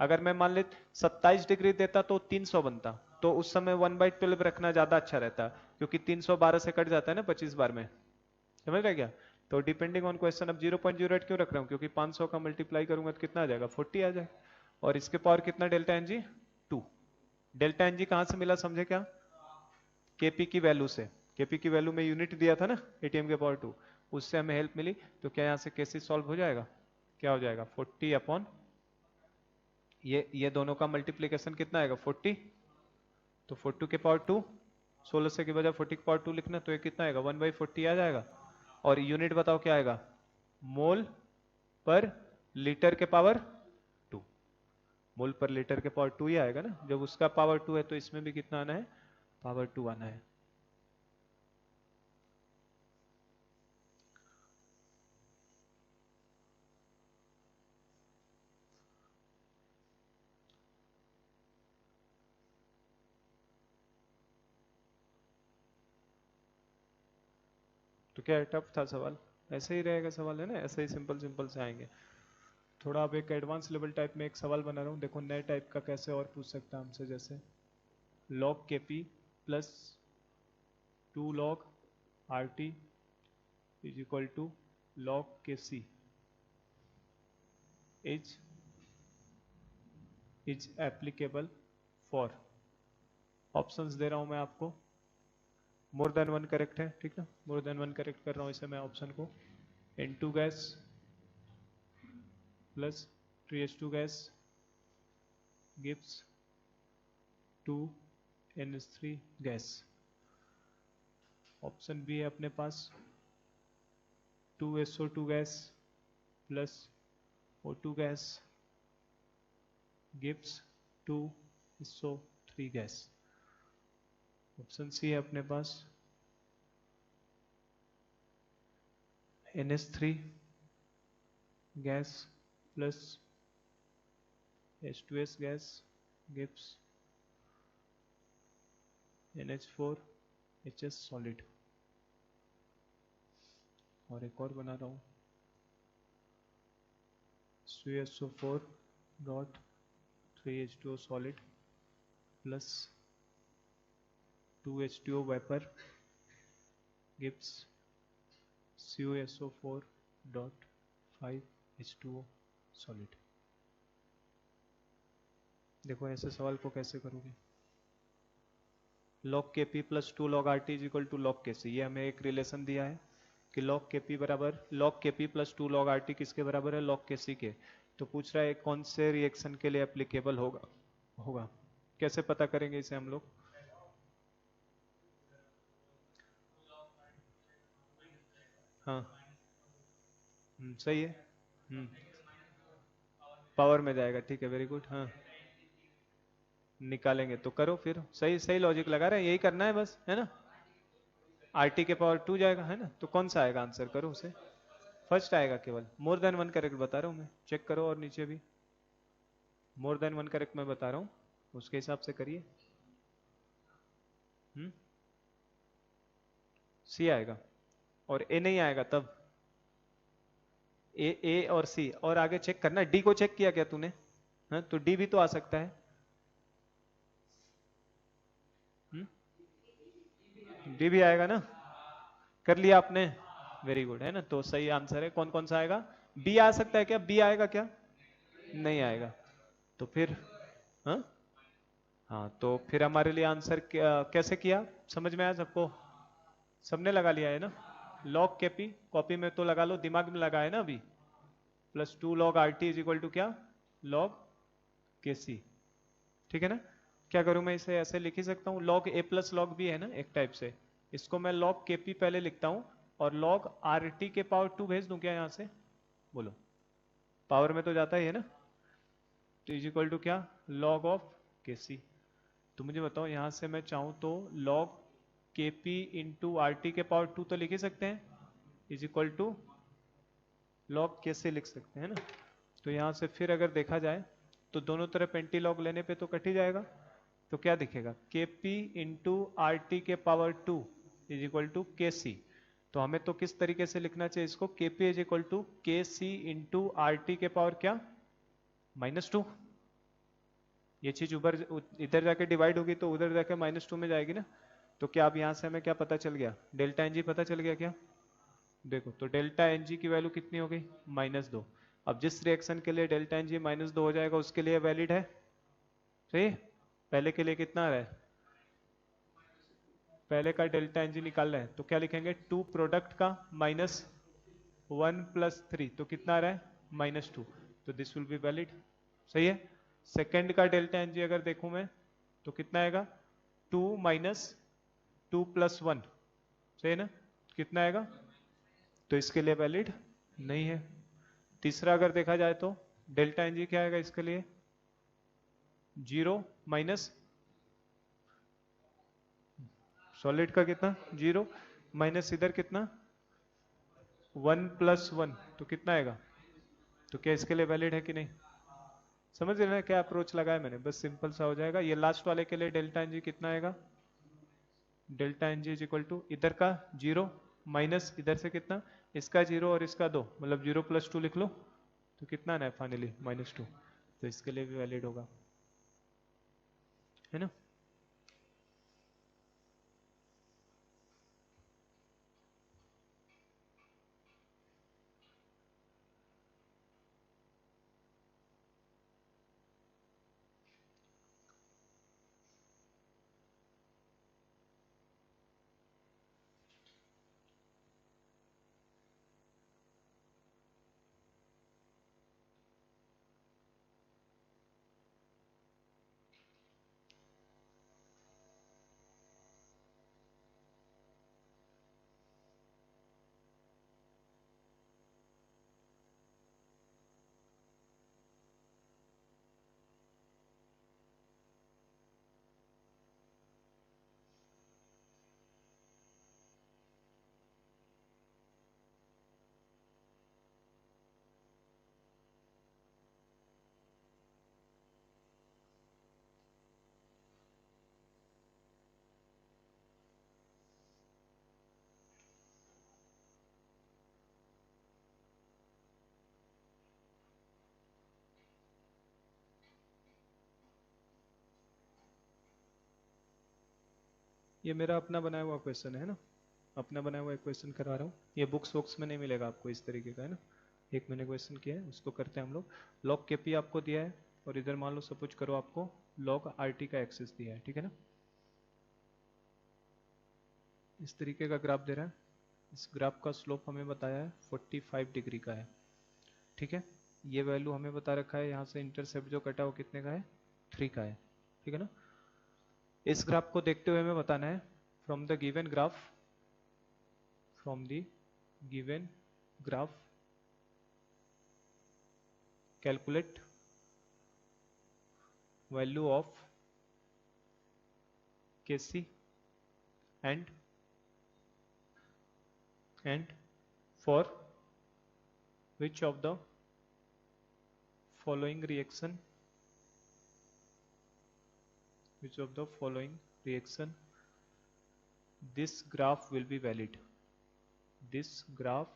अगर मैं मान ले 27 डिग्री देता तो 300 बनता, तो उस समय 1/12 रखना ज्यादा अच्छा रहता, क्योंकि 312 से कट जाता है ना 25 बार में, समझ रहे क्या। तो डिपेंडिंग ऑन क्वेश्चन, अब 0.08 क्यों रख रहा हूँ, क्योंकि 500 का मल्टीप्लाई करूंगा तो कितना आ जाएगा 40 आ जाएगा, और इसके पावर कितना डेल्टा एनजी 2। डेल्टा एनजी कहां से मिला समझे क्या, केपी की वैल्यू से, केपी की वैल्यू में यूनिट दिया था ना एटीएम के पावर 2, उससे हमें हेल्प मिली। तो क्या यहाँ से केसी सॉल्व हो जाएगा, क्या हो जाएगा 40 अपॉन ये दोनों का मल्टीप्लीकेशन कितना आएगा 40, तो 40 के पावर 2, 16 से की बजाय 40 के पावर 2 लिखना, तो ये कितना आएगा 1/40 आ जाएगा। और यूनिट बताओ क्या आएगा, मोल पर लीटर के पावर 2, मोल पर लीटर के पावर 2 ही आएगा ना, जब उसका पावर 2 है तो इसमें भी कितना आना है, पावर 2 आना है। तो क्या टफ था सवाल, ऐसे ही रहेगा सवाल है ना, ऐसे ही सिंपल सिंपल से आएंगे। थोड़ा अब एक एडवांस लेवल टाइप में एक सवाल बना रहा हूँ, देखो नए टाइप का कैसे और पूछ सकता है हमसे, जैसे log kp plus 2 log rt is equal to log kc is applicable for, options दे रहा हूं मैं आपको, मोर देन वन करेक्ट है, ठीक ना, मोर देन वन करेक्ट कर रहा हूं इसे मैं ऑप्शन को, N2 gas plus 3H2 gas gives 2NH3 gas. Option B है अपने पास 2SO2 gas plus O2 gas gives 2SO3 gas. Option C है अपने पास NH3 gas plus H2S gas gives NH4 HS solid. और एक और बना रहा हूँ CuSO4 dot 3H2O solid plus 2H2O vapour gives CuSO4 dot 5H2O solid. देखो ऐसे सवाल को कैसे करोगे। log Kp plus 2 log RT is equal to log Kc। ये हमें एक रिलेशन दिया है कि log Kp बराबर log Kp plus 2 log RT किसके बराबर है, log Kc के। तो पूछ रहा है कौन से रिएक्शन के लिए एप्लीकेबल होगा। कैसे पता करेंगे इसे हम लोग। हाँ सही है। पावर में जाएगा, ठीक है, वेरी गुड। हाँ निकालेंगे तो करो फिर, सही सही लॉजिक लगा रहे हैं, यही करना है बस, है ना। RT के पावर 2 जाएगा, है ना, तो कौन सा आएगा आंसर, करो उसे। फर्स्ट आएगा केवल, मोर देन वन करेक्ट बता रहा हूँ मैं, चेक करो। और नीचे भी मोर देन वन करेक्ट मैं बता रहा हूँ, उसके हिसाब से करिए। सी आएगा और ए नहीं आएगा तब ए और सी, और आगे चेक करना। डी को चेक किया क्या तूने, हाँ तो डी भी तो आ सकता है। डी भी आएगा ना, कर लिया आपने, वेरी गुड, है ना। तो सही आंसर है, कौन कौन सा आएगा। बी आ सकता है क्या, बी आएगा क्या, नहीं आएगा। तो फिर हाँ हाँ, तो फिर हमारे लिए आंसर कैसे किया, समझ में आया सबको, सबने लगा लिया है ना। लॉग केपी, कॉपी में तो लगा लो, दिमाग में लगा है ना अभी। Plus 2 log RT is equal to क्या, log KC, ठीक है ना। क्या करूं मैं, इसे ऐसे लिख ही सकता हूँ, log A plus log B है ना एक टाइप से, इसको मैं log KP पहले लिखता हूँ और log RT के पावर 2 भेज दूं क्या यहाँ से, बोलो, पावर में तो जाता ही है ना। तो इज इक्वल टू क्या, log ऑफ KC। तो मुझे बताओ यहाँ से मैं चाहूँ तो log KP इंटू RT के पावर 2 तो लिख ही सकते हैं, is equal to log KC लिख सकते हैं ना। तो यहाँ से फिर अगर देखा जाए तो दोनों तरफ एंटी लॉग लेने पे तो कट ही जाएगा। तो क्या दिखेगा, KP इंटू RT के power 2 is equal to KC। तो हमें तो किस तरीके से लिखना चाहिए इसको, KP is equal to KC into RT के पावर क्या, -2। ये चीज ऊपर इधर जाके डिवाइड होगी तो उधर जाके -2 में जाएगी ना। तो क्या अब यहाँ से हमें क्या पता चल गया, डेल्टा एनजी पता चल गया क्या। देखो तो डेल्टा एनजी की वैल्यू कितनी हो गई, -2। अब जिस रिएक्शन के लिए डेल्टा एनजी -2 हो जाएगा उसके लिए वैलिड है, सही। पहले के लिए कितना है, पहले का डेल्टा एनजी निकाल रहे हैं तो क्या लिखेंगे, 2 प्रोडक्ट का -1 प्लस 3 तो कितना आ रहा है, -2। तो दिस विल बी वैलिड, सही है। सेकेंड का डेल्टा एनजी अगर देखूं मैं तो कितना आएगा, 2 माइनस 2 प्लस 1, सही है ना, कितना आएगा, तो इसके लिए वैलिड नहीं है। तीसरा अगर देखा जाए तो डेल्टा एनजी क्या आएगा इसके लिए, 0 माइनस सॉलिड का कितना, 0 माइनस इधर कितना, 1 प्लस 1 तो कितना आएगा। तो क्या इसके लिए वैलिड है कि नहीं, समझ रहे हैं क्या अप्रोच लगाया मैंने, बस सिंपल सा हो जाएगा। ये लास्ट वाले के लिए डेल्टा एनजी कितना आएगा, delta NG is equal to इधर का 0 माइनस इधर से कितना, इसका 0 और इसका 2, मतलब 0 प्लस 2 लिख लो, तो कितना आना है फाइनली, -2। तो इसके लिए भी वैलिड होगा, है ना। ये मेरा अपना बनाया हुआ क्वेश्चन है ना, अपना बनाया हुआ क्वेश्चन करा रहा हूँ, ये बुक्स वुक्स में नहीं मिलेगा आपको इस तरीके का, है ना। एक मैंने क्वेश्चन किया है, उसको करते हैं हम लोग। लॉग के पी आपको दिया है और इधर मान लो सपोज करो आपको लॉग आर टी का एक्सेस दिया है, ठीक है ना। इस तरीके का ग्राफ दे रहा है, इस ग्राफ का स्लोप हमें बताया है 45 डिग्री का है, ठीक है। ये वैल्यू हमें बता रखा है, यहाँ से इंटरसेप्ट जो कटा वो कितने का है, 3 का है, ठीक है ना। इस ग्राफ को देखते हुए हमें बताना है from the given graph, from the given graph calculate value of Kc and for which of the following reaction this graph will be valid, this graph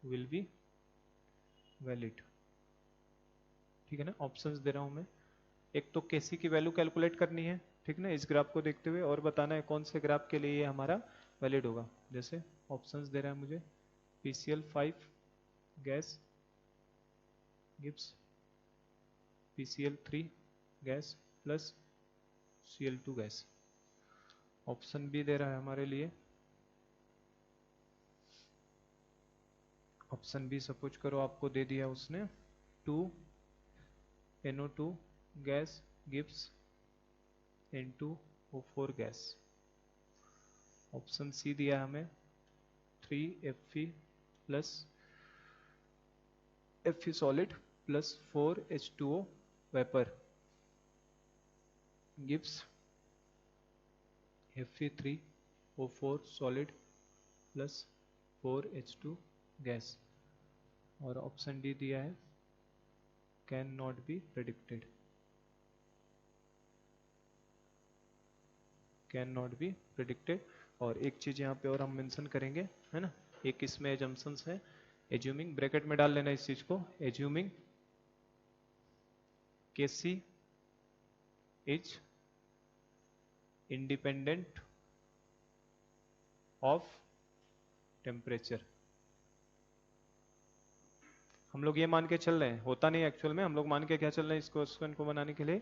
will be valid, ठीक है ना। ऑप्शंस दे रहा हूं मैं, एक तो Kc की वैल्यू कैलकुलेट करनी है, ठीक ना, इस ग्राफ को देखते हुए, और बताना है कौन से ग्राफ के लिए ये हमारा वैलिड होगा। जैसे ऑप्शंस दे रहा है मुझे, PCl5 gas gives PCl3 gas plus Cl2 gas. Option B दे रहा है हमारे लिए, ऑप्शन बी सपोज करो आपको दे दिया उसने 2NO2 gas gives N2O4 gas. Option C दिया हमें 3Fe plus Fe solid plus 4H2O vapour gives Fe3O4 solid plus 4H2 gas. और ऑप्शन डी दिया है can not be predicted, can not be predicted. और एक चीज यहाँ पे और हम मेंशन करेंगे, है ना, एक इसमें एजम्पशंस है, एज्यूमिंग ब्रैकेट में डाल लेना इस चीज को, assuming Kc is independent of temperature. हम लोग ये मान के चल रहे हैं, होता नहीं एक्चुअल में, हम लोग मान के क्या चल रहे हैं इस क्वेश्चन को बनाने के लिए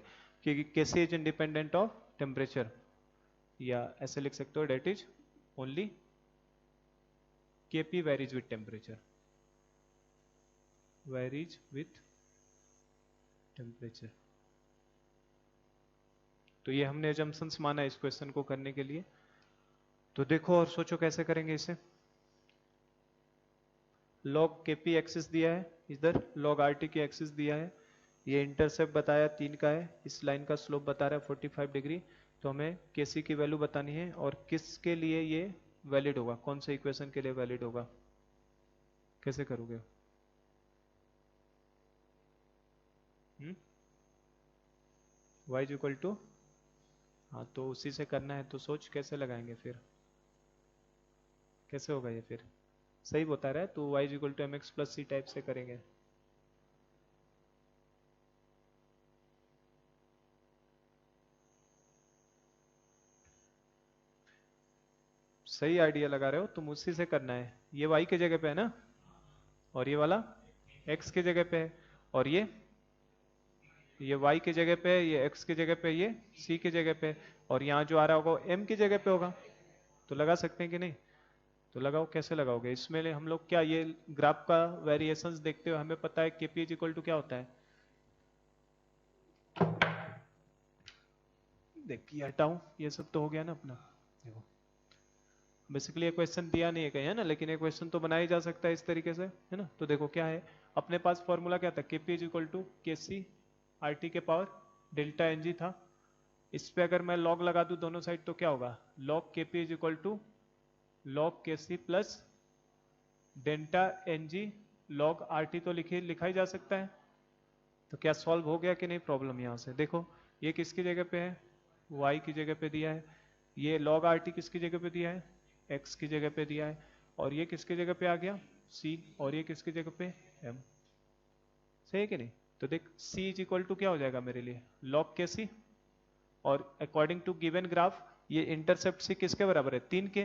कि Kc is independent of temperature, या ऐसे लिख सकते हो that is only Kp varies with temperature, varies with temperature. तो ये हमने एजम्पशंस माना इस क्वेश्चन को करने के लिए। तो देखो और सोचो कैसे करेंगे इसे। log Kp एक्सिस दिया है, इधर log Rt की एक्सिस दिया है, ये इंटरसेप्ट बताया 3 का है, इस लाइन का स्लोप बता रहा है 45 डिग्री। तो हमें Kc की वैल्यू बतानी है और किसके लिए ये वैलिड होगा, कौन से इक्वेशन के लिए वैलिड होगा, कैसे करोगे। y इज इक्वल टू, हाँ तो उसी से करना है, तो सोच कैसे लगाएंगे फिर, कैसे होगा ये फिर, सही बता रहा है, तो y is equal to mx plus C type से करेंगे। सही आइडिया लगा रहे हो तुम, उसी से करना है। ये y के जगह पे है ना, और ये वाला x के जगह पे है, और ये y की जगह पे, ये x की जगह पे, ये c की जगह पे, और यहाँ जो आ रहा होगा m की जगह पे होगा। तो लगा सकते हैं कि नहीं, तो लगाओ, कैसे लगाओगे इसमें हम लोग, क्या ये ग्राफ का वेरिएशंस देखते हुए हमें पता है Kp इज इक्वल टू क्या होता है, देखिए हटाऊं, ये सब तो हो गया ना अपना। देखो बेसिकली ये क्वेश्चन दिया नहीं है कहीं, है ना, लेकिन ये क्वेश्चन तो बनाया जा सकता है इस तरीके से, है ना। तो देखो क्या है, अपने पास फॉर्मूला क्या था, Kp is equal to Kc Rt के पावर डेल्टा Ng था। इस पे अगर मैं लॉग लगा दूं दोनों साइड तो क्या होगा, log Kp is equal to log Kc plus delta Ng log Rt, तो लिखा ही जा सकता है। तो क्या सॉल्व हो गया कि नहीं प्रॉब्लम। यहाँ से देखो ये किसकी जगह पे है, y की जगह पे दिया है, ये log Rt किसकी जगह पे दिया है, x की जगह पे दिया है, और ये किसकी जगह पे आ गया c, और ये किसकी जगह पे m, सही है कि नहीं। तो देख c इज इक्वल टू क्या हो जाएगा मेरे लिए, log Kc, और अकॉर्डिंग टू गिवन ग्राफ ये इंटरसेप्ट सी किसके बराबर है, 3 के,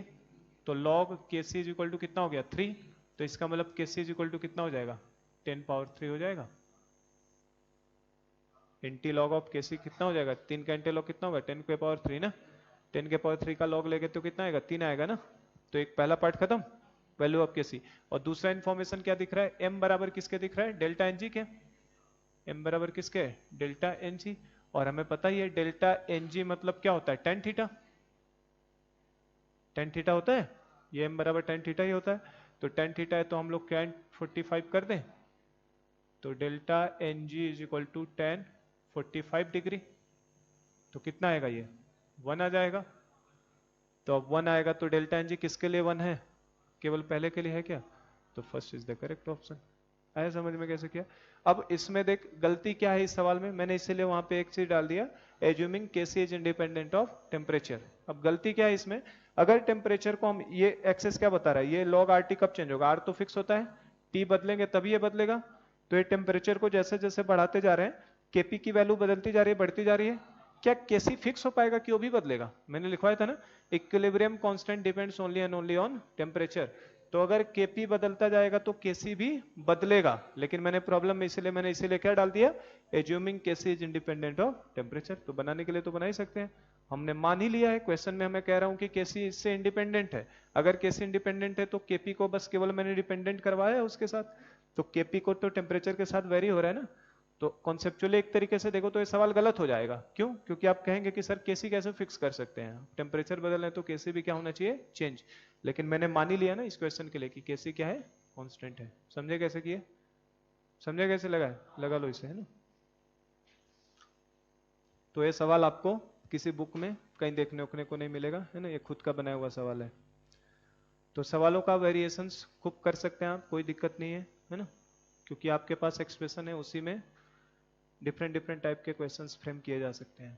तो log kc is equal to कितना हो गया 3, तो इसका मतलब kc इज इक्वल टू कितना हो जाएगा 10 पावर 3 हो जाएगा। इंटी लॉग ऑफ kc कितना हो जाएगा, 3 का इंटी लॉग कितना होगा 10 के पावर 3 ना, 10 के पावर 3 का लॉग लेंगे तो कितना आएगा 3 आएगा ना, तो एक पहला पार्ट खत्म, वैल्यू ऑफ kc। और दूसरा इन्फॉर्मेशन क्या दिख रहा है, m बराबर किसके दिख रहा है, डेल्टा एन जी के, m बराबर किसके डेल्टा एन जी, और हमें पता ही है डेल्टा एन जी मतलब क्या होता है टेन थीटा, टेन थीटा होता है, ये m बराबर टेन थीटा ही होता है, तो टेन थीटा है तो हम लोग tan 45 कर दें, तो delta N G is equal to tan 45 degree, तो कितना आएगा ये 1 आ जाएगा। तो अब 1 आएगा तो डेल्टा एन जी किसके लिए 1 है, केवल पहले के लिए है क्या, तो first is the correct option. आया समझ में कैसे किया। अब इसमें देख गलती क्या है इस सवाल में, मैंने इसीलिए वहां पे एक चीज डाल दिया, assuming KC is independent of temperature. अब गलती क्या है इसमें, अगर टेम्परेचर को हम, ये एक्सेस क्या बता रहा है, ये लॉग आर टी कब चेंज होगा, आर तो फिक्स होता है, टी बदलेंगे तभी ये बदलेगा, तो ये टेम्परेचर को जैसे जैसे बढ़ाते जा रहे हैं केपी की वैल्यू बदलती जा रही है, बढ़ती जा रही है, क्या केसी फिक्स हो पाएगा कि वो भी बदलेगा, मैंने लिखवाया था ना, equilibrium constant depends only and only on temperature, तो अगर केपी बदलता जाएगा तो केसी भी बदलेगा, लेकिन मैंने प्रॉब्लम में इसीलिए क्या डाल दिया, assuming KC is independent of temperature, तो बनाने के लिए तो बना ही सकते हैं, हमने मान ही लिया है, क्वेश्चन में हमें कह रहा हूं कि केसी इससे इंडिपेंडेंट है, अगर केसी इंडिपेंडेंट है तो केपी को बस केवल मैंने डिपेंडेंट करवाया है उसके साथ, तो केपी को तो टेम्परेचर के साथ वेरी हो रहा है ना, तो कॉन्सेप्चुअली एक तरीके से देखो तो ये सवाल गलत हो जाएगा, क्यों, क्योंकि आप कहेंगे कि सर केसी कैसे फिक्स कर सकते हैं, टेम्परेचर बदल है तो केसी भी क्या होना चाहिए चेंज, लेकिन मैंने मान ही लिया ना इस क्वेश्चन के लिए कि केसी क्या है कांस्टेंट है, समझे कैसे किए, समझे कैसे लगा है? लगा लो इसे, है ना। तो ये सवाल आपको किसी बुक में कहीं देखने उखने को नहीं मिलेगा, है ना, ये खुद का बनाया हुआ सवाल है, तो सवालों का वेरिएशंस खूब कर सकते हैं आप, कोई दिक्कत नहीं है ना, क्योंकि आपके पास एक्सप्रेशन है, उसी में डिफरेंट डिफरेंट टाइप के क्वेश्चंस फ्रेम किए जा सकते हैं।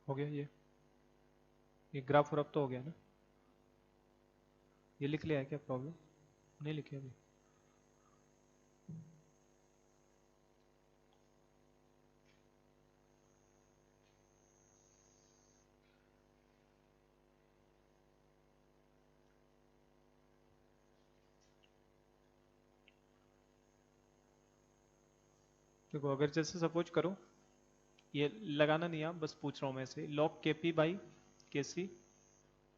हो गया ये ग्राफ और अब तो हो गया ना, ये लिख लिया है क्या, प्रॉब्लम नहीं लिखे अभी, देखो अगर जैसे सपोज करो, ये लगाना नहीं, आप बस पूछ रहा हूं मैं से, लॉग के P by K C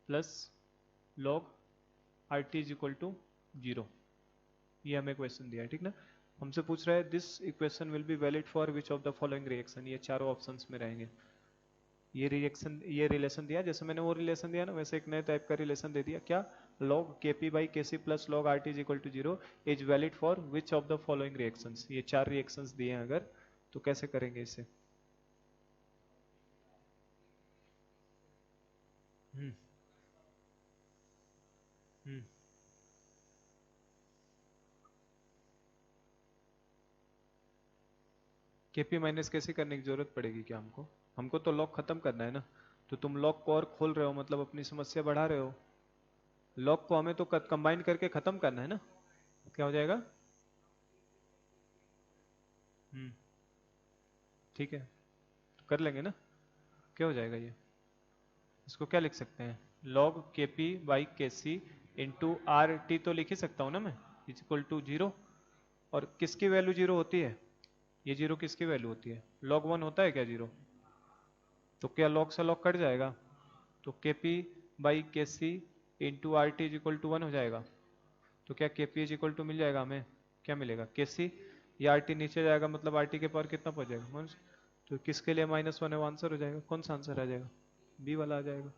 plus log R T is equal to 0, ये हमें क्वेश्चन दिया है, ठीक ना, हमसे पूछ रहा है this equation will be valid for which of the following reaction, ये चारों ऑप्शंस में रहेंगे, ये रिएक्शन, ये रिलेशन दिया, जैसे मैंने वो रिलेशन दिया ना वैसे एक नए टाइप का रिलेशन दे दिया, क्या, log kp by kc plus log rt is equal to 0 is valid for which of the following reactions। ये 4 रिएक्शंस दिए हैं अगर, तो कैसे करेंगे इसे? हम्म हम्म केपी माइनस कैसे करने की जरूरत पड़ेगी क्या हमको? हमको तो लॉग खत्म करना है ना, तो तुम लॉग को और खोल रहे हो, मतलब अपनी समस्या बढ़ा रहे हो। लॉग को हमें तो कंबाइन करके खत्म करना है ना। क्या हो जाएगा? हम्म ठीक है, तो कर लेंगे ना। क्या हो जाएगा ये? इसको क्या लिख सकते हैं? लॉग के P by K C into R T तो लिख ही सकता हूँ ना मैं, इज इक्वल टू 0। और किसकी वैल्यू 0 होती है? ये 0 किसकी वैल्यू होती है? लॉग 1 होता है क्या 0? तो क्या लॉग से लॉग कट जाएगा? तो के P by K C into R T is equal to 1 हो जाएगा। तो क्या K P is equal to मिल जाएगा हमें? क्या मिलेगा? के सी या आर टी नीचे जाएगा, मतलब आर टी के पावर कितना पहुंच जाएगा मनुष्य? तो किसके लिए -1 है वो आंसर हो जाएगा। कौन सा आंसर आ जाएगा? बी वाला आ जाएगा।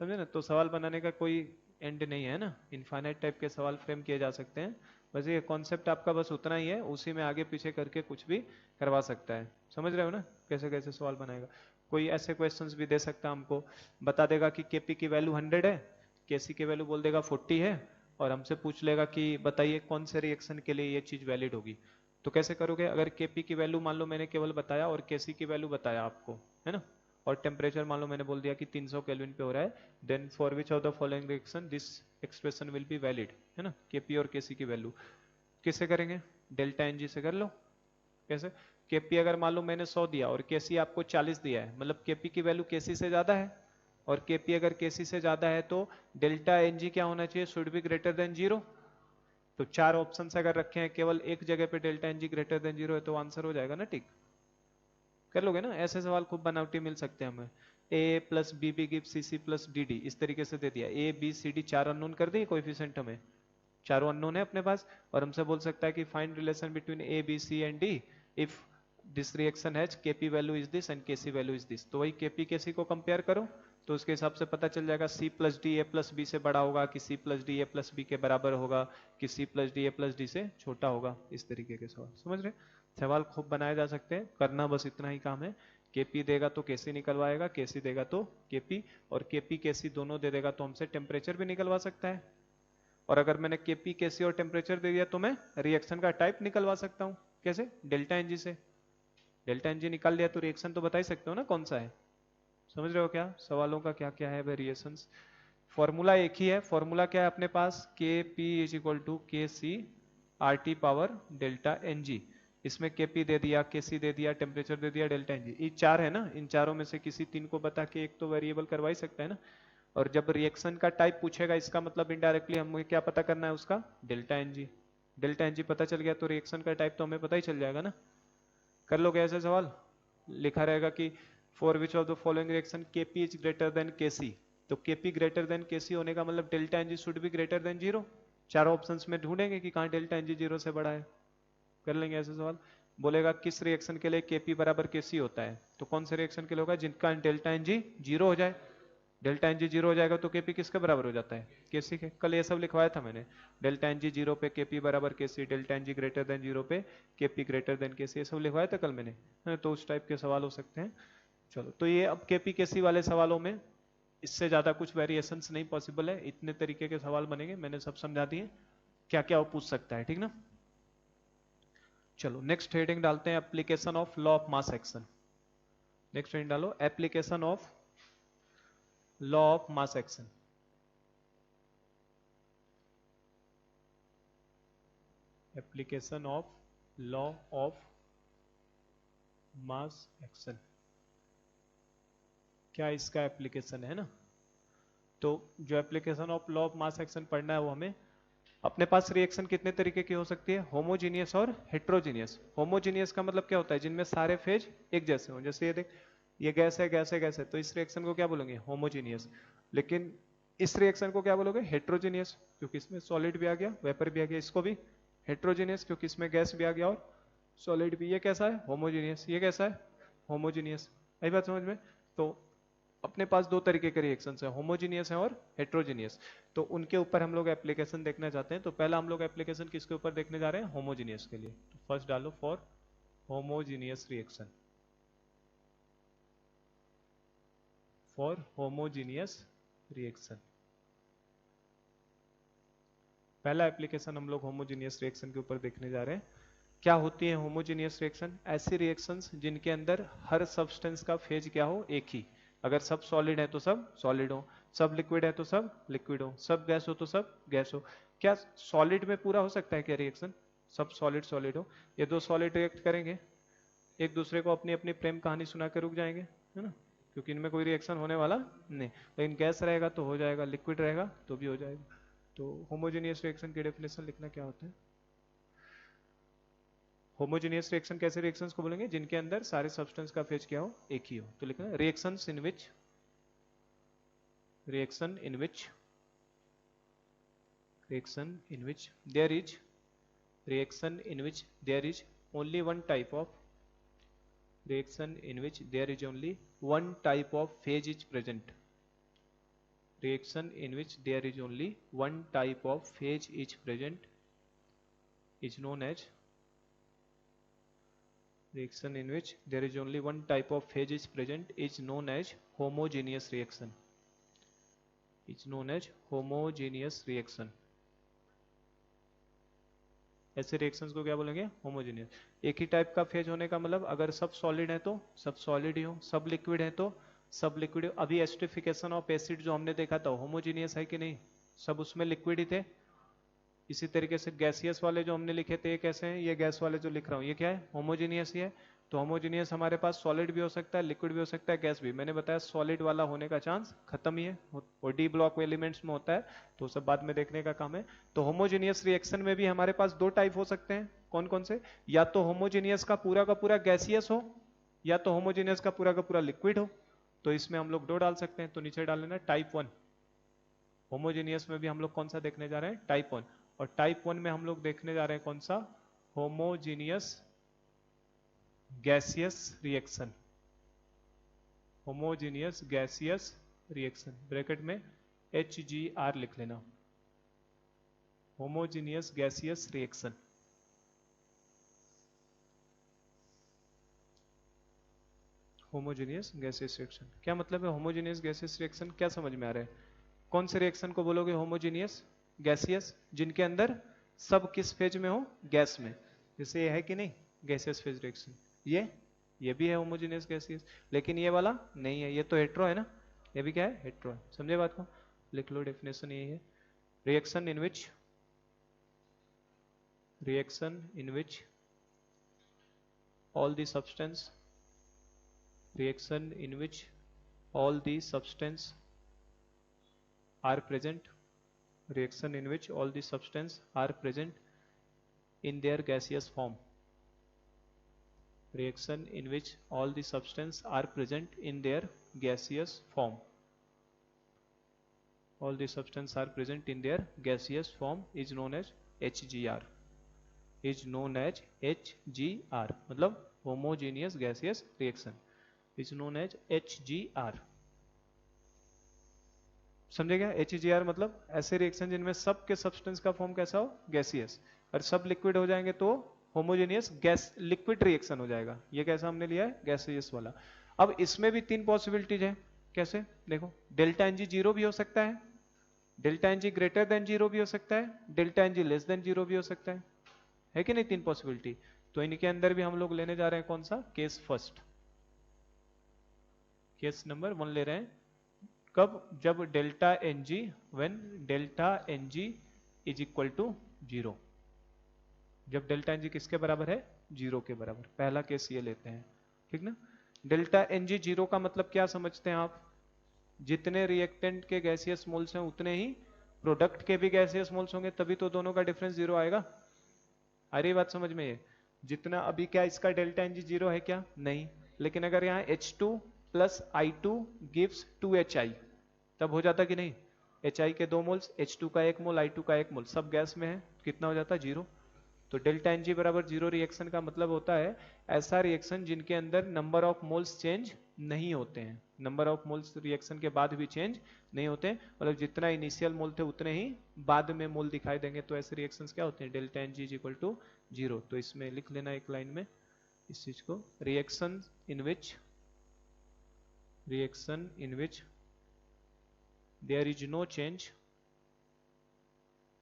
समझे ना? तो सवाल बनाने का कोई एंड नहीं है ना, इनफाइनाइट टाइप के सवाल फ्रेम किए जा सकते हैं। बस ये कॉन्सेप्ट आपका बस उतना ही है, उसी में आगे पीछे करके कुछ भी करवा सकता है। समझ रहे हो ना कैसे कैसे सवाल बनाएगा? कोई ऐसे क्वेश्चंस भी दे सकता है हमको, बता देगा कि केपी की वैल्यू 100 है, केसी की वैल्यू बोल देगा 40 है, और हमसे पूछ लेगा कि बताइए कौन से रिएक्शन के लिए ये चीज वैलिड होगी। तो कैसे करोगे? अगर केपी की वैल्यू मान लो मैंने केवल बताया और केसी की वैल्यू बताया आपको, है ना, और टेम्परेचर मान लो मैंने बोल दिया कि 300 केल्विन पे हो रहा है, then for which of the following reaction this expression will be valid, है ना। केपी और केसी की वैल्यू किससे करेंगे? डेल्टा एनजी से कर लो। कैसे? केपी अगर मान लो मैंने 100 दिया और केसी आपको 40 दिया है, मतलब केपी की वैल्यू केसी से ज्यादा है, और केपी अगर केसी से ज्यादा है तो डेल्टा एनजी क्या होना चाहिए? Should be greater than 0। तो 4 ऑप्शन अगर रखे हैं, केवल एक जगह पे डेल्टा एनजी ग्रेटर देन 0 है, तो आंसर हो जाएगा ना टिक। कर लोगे ना? ऐसे सवाल खूब बनावटी मिल सकते हैं हमें। A plus B B give C C plus D D, इस तरीके से दे दिया। A B C D 4 unknown कर दिए कोएफिशिएंट हमें, चारों अननोन है अपने पास, और हमसे बोल सकता है कि find relation between A B C and D if this reaction has KP value is this and KC value is this. तो वही केपी केसी को कंपेयर करो, तो उसके हिसाब से पता चल जाएगा C plus D A plus B से बड़ा होगा कि C plus D A plus B के बराबर होगा कि C plus D A plus D से छोटा होगा। इस तरीके के सवाल, समझ रहे? सवाल खूब बनाए जा सकते हैं, करना बस इतना ही काम है। केपी देगा तो केसी निकलवाएगा, केसी देगा तो केपी, और केपी केसी दोनों दे देगा तो हमसे टेम्परेचर भी निकलवा सकता है। और अगर मैंने केपी केसी और टेम्परेचर दे दिया तो मैं रिएक्शन का टाइप निकलवा सकता हूँ। कैसे? डेल्टा एनजी से। डेल्टा एनजी निकाल लिया तो रिएक्शन तो बता ही सकते हो ना कौन सा है। समझ रहे हो क्या सवालों का क्या क्या है वेरिएशंस? फॉर्मूला एक ही है। फॉर्मूला क्या है अपने पास? के P is equal to K C R T power delta N G. इसमें के पी दे दिया, के सी दे दिया, टेम्परेचर दे दिया, डेल्टा एन जी। ये 4 है ना, इन चारों में से किसी 3 को बता के एक तो वेरिएबल करवा ही सकता है ना। और जब रिएक्शन का टाइप पूछेगा, इसका मतलब इनडायरेक्टली हमें क्या पता करना है? उसका delta N G. Delta N G पता चल गया तो रिएक्शन का टाइप तो हमें पता ही चल जाएगा ना। कर लोगे ऐसे सवाल? लिखा रहेगा कि for which of the following reaction KP is greater than KC, तो केपी ग्रेटर देन केसी होने का मतलब delta NG should be greater than 0। चारों ऑप्शंस में ढूंढेंगे कि कहां डेल्टा एनजी 0 से बड़ा है। कर लेंगे ऐसे सवाल। बोलेगा किस रिएक्शन के लिए केपी बराबर केसी होता है, तो कौन से रिएक्शन के लिए होगा? जिनका डेल्टा एनजी 0 हो जाए। डेल्टा एनजी 0 हो जाएगा तो केपी किसके बराबर हो जाता है? केसी के। कल ये सब लिखवाया था मैंने, डेल्टा एनजी 0 पे केपी बराबर केसी, डेल्टा एनजी ग्रेटर देन 0 पे केपी ग्रेटर देन केसी, ये सब लिखवाया था कल मैंने, है, तो उस टाइप के सवाल हो सकते हैं। चलो, तो ये अब केपी केसी वाले सवालों में इससे ज्यादा कुछ वेरिएशंस नहीं पॉसिबल है, इतने तरीके के सवाल बनेंगे, मैंने सब समझा दिए क्या क्या वो पूछ सकता है, ठीक ना। चलो नेक्स्ट हेडिंग डालते हैं, application of law of mass action. Next heading डालो, application of law of mass action. Application of law of mass action, क्या इसका एप्लीकेशन है ना। तो जो application of law of mass action पढ़ना है वो हमें, अपने पास रिएक्शन कितने तरीके की हो सकती है? होमोजीनियस और हेट्रोजीनियस। होमोजीनियस का मतलब क्या होता है? जिनमें सारे फेज एक जैसे हो। जैसे ये देख, ये गैस है, गैस है, गैस है, तो इस रिएक्शन को क्या बोलेंगे? होमोजीनियस। लेकिन इस रिएक्शन को क्या बोलोगे? हेट्रोजीनियस, क्योंकि इसमें सॉलिड भी आ गया, वेपर भी आ गया। इसको भी हेट्रोजीनियस, क्योंकि इसमें गैस भी आ गया और सॉलिड भी। ये कैसा है? होमोजीनियस। ये कैसा है? होमोजीनियस। आई बात समझ में? तो अपने पास दो तरीके के रिएक्शंस है, होमोजीनियस है और हेट्रोजीनियस। तो उनके ऊपर हम लोग एप्लीकेशन देखना चाहते हैं। तो पहला हम लोग एप्लीकेशन किसके ऊपर देखने जा रहे हैं, होमोजीनियस के लिए। तो फर्स्ट डालो for homogeneous reaction, for homogeneous reaction. पहला एप्लीकेशन हम लोग होमोजीनियस रिएक्शन के ऊपर देखने जा रहे हैं। क्या होती है होमोजीनियस रिएक्शन? ऐसी रिएक्शंस जिनके अंदर हर सब्सटेंस का फेज क्या हो, एक ही। अगर सब सॉलिड है तो सब सॉलिड हो, सब लिक्विड है तो सब लिक्विड हो, सब गैस हो तो सब गैस हो। क्या सॉलिड में पूरा हो सकता है क्या रिएक्शन? सब सॉलिड सॉलिड हो, ये दो सॉलिड रिएक्ट करेंगे, एक दूसरे को अपनी अपनी प्रेम कहानी सुना के रुक जाएंगे, है ना, क्योंकि इनमें कोई रिएक्शन होने वाला नहीं। लेकिन गैस रहेगा तो हो जाएगा, लिक्विड रहेगा तो भी हो जाएगा। तो होमोजेनियस रिएक्शन की डेफिनेशन लिखना क्या होता है? होमोजेनियस रिएक्शन कैसे रिएक्शंस को बोलेंगे? जिनके अंदर सारे सब्सटेंस का फेज क्या हो, एक ही हो। तो लिखना reactions in which, reaction in which, reaction in which there is, reaction in which there is only one type of, reaction in which there is only one type of phase is present, reaction in which there is only one type of phase is present is known as, reaction in which there is only one type of phase is present is known as homogeneous reaction, is known as homogeneous reaction। ऐसे रिएक्शंस को क्या बोलेंगे, होमोजेनियस। एक ही टाइप का फेज होने का मतलब, अगर सब सॉलिड है तो सब सॉलिड ही हो, सब लिक्विड है तो सब लिक्विड हो। अभी एस्टरिफिकेशन ऑफ एसिड जो हमने देखा था, होमोजेनियस है कि नहीं? सब उसमें लिक्विड ही थे। इसी तरीके से गैसियस वाले जो हमने लिखे थे ये कैसे हैं? ये गैस वाले जो लिख रहा हूँ ये क्या है, होमोजेनियस ही है। तो होमोजेनियस हमारे पास सॉलिड भी हो सकता है, लिक्विड भी हो सकता है, गैस भी। मैंने बताया सॉलिड वाला होने का चांस खत्म ही है, और डी ब्लॉक एलिमेंट्स में होता है, तो सब बाद में देखने का काम है। तो होमोजेनियस रिएक्शन में भी हमारे पास दो टाइप हो सकते हैं। कौन कौन से? या तो होमोजेनियस का पूरा गैसियस हो, या तो होमोजेनियस का पूरा लिक्विड हो। तो इसमें हम लोग दो डाल सकते हैं, तो नीचे डाल लेना टाइप 1। होमोजेनियस में भी हम लोग कौन सा देखने जा रहे हैं, टाइप 1। और टाइप 1 में हम लोग देखने जा रहे हैं कौन सा, homogeneous gaseous reaction, homogeneous gaseous reaction, bracket में HGR लिख लेना, homogeneous gaseous reaction. Homogeneous gaseous reaction क्या मतलब है? होमोजीनियस गैसियस रिएक्शन क्या समझ में आ रहा है? कौन से रिएक्शन को बोलोगे होमोजीनियस गैसियस? जिनके अंदर सब किस फेज में हो, गैस में। जैसे ये है कि नहीं, गैसियस फेज रिएक्शन। ये भी है होमोजीनियस गैसियस, लेकिन ये वाला नहीं है, ये तो हेट्रो है ना। ये भी क्या है, हेट्रो है। समझे बात को? लिख लो, डेफिनेशन यही है। Reaction in which, reaction in which all the substance, reaction in which all the substance are present, reaction in which all the substance are present in their gaseous form, reaction in which all the substance are present in their gaseous form, all the substance are present in their gaseous form is known as HGR, is known as HGR, मतलब homogeneous gaseous reaction is known as HGR। समझे क्या? HGR मतलब ऐसे रिएक्शन जिनमें सब के सब्सटेंस का फॉर्म कैसा हो, गैसियस, और सब लिक्विड हो जाएंगे तो होमोजेनियस गैस लिक्विड रिएक्शन हो जाएगा। ये कैसा हमने लिया है, गैसियस वाला। अब इसमें भी तीन पॉसिबिलिटीज है। कैसे? देखो, डेल्टा एनजी जीरो भी हो सकता है, delta NG greater than zero भी हो सकता है, delta NG less than zero भी हो सकता है कि नहीं? तीन पॉसिबिलिटी। तो इनके अंदर भी हम लोग लेने जा रहे हैं कौन सा, केस फर्स्ट, केस नंबर 1 ले रहे हैं। कब? जब delta N G, when delta N G is equal to 0, जब डेल्टा एन जी किसके बराबर है, 0 के बराबर। पहला केस ये लेते हैं, ठीक ना। डेल्टा एन जी 0 का मतलब क्या समझते हैं आप? जितने रिएक्टेंट के गैसियस मोल्स हैं उतने ही प्रोडक्ट के भी गैसियस मोल्स होंगे, तभी तो दोनों का डिफरेंस 0 आएगा। आ रही बात समझ में? ये जितना अभी क्या इसका डेल्टा एन जी 0 है क्या? नहीं। लेकिन अगर यहाँ H2 plus I2 gives 2HI, तब हो जाता कि नहीं? HI के 2 मोल्स, H2 का 1 मोल, I2 का 1 मोल, सब गैस में है, कितना हो जाता? 0। तो डेल्टा एन जी बराबर जीरो रिएक्शन का मतलब होता है ऐसा रिएक्शन जिनके अंदर नंबर ऑफ मोल्स चेंज नहीं होते हैं, नंबर ऑफ मोल्स रिएक्शन के बाद भी चेंज नहीं होते, मतलब जितना इनिशियल मोल थे उतने ही बाद में मोल दिखाई देंगे, तो ऐसे रिएक्शंस क्या होते हैं, delta N G is equal to zero. तो इसमें लिख लेना एक लाइन में इस चीज को, reaction in which there is no change,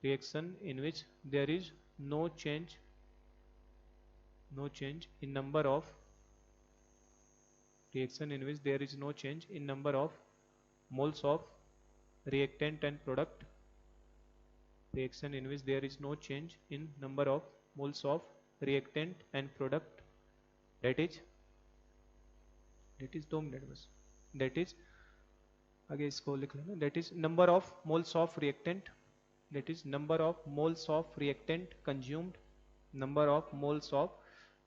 reaction in which there is no change in number of, reaction in which there is no change in number of moles of reactant and product, reaction in which there is no change in number of moles of reactant and product, that is 2 minute बस, that is आगे इसको लिख लेना, that is number of moles of reactant, that is number of moles of reactant consumed, number of moles of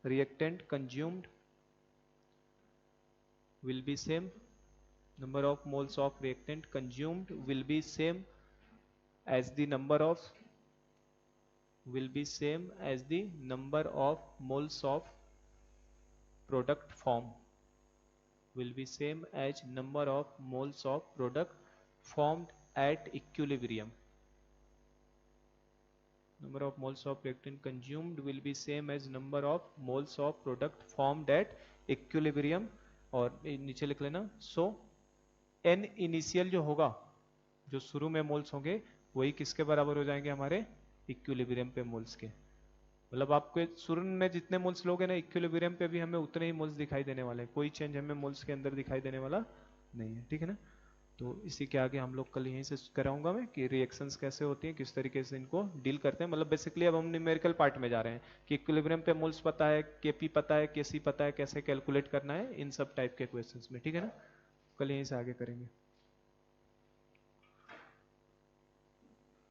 reactant consumed will be same, number of moles of reactant consumed will be same as the number of moles of product form, will be same as number of moles of product formed at equilibrium, number of moles of reactant consumed will be same as number of moles of product formed at equilibrium, और नीचे लिख लेना, so n इनिशियल जो होगा, जो शुरू में मोल्स होंगे वही किसके बराबर हो जाएंगे, हमारे इक्विलिब्रियम पे मोल्स के, मतलब आपके शुरू में जितने मोल्स लोगे ना इक्विलिब्रियम पे भी हमें उतने ही मोल्स दिखाई देने वाले हैं, कोई चेंज हमें मोल्स के अंदर दिखाई देने वाला नहीं है, ठीक है ना। तो इसी के आगे हम लोग कल यहीं से कराऊंगा मैं कि रिएक्शंस कैसे होती हैं, किस तरीके से इनको डील करते हैं, मतलब बेसिकली अब हम न्यूमेरिकल पार्ट में जा रहे हैं कि इक्विलिब्रियम पे मोल्स पता है, केपी पता है, केसी पता है, कैसे कैलकुलेट करना है इन सब टाइप के क्वेश्चंस में, ठीक है ना। कल यहीं से आगे करेंगे।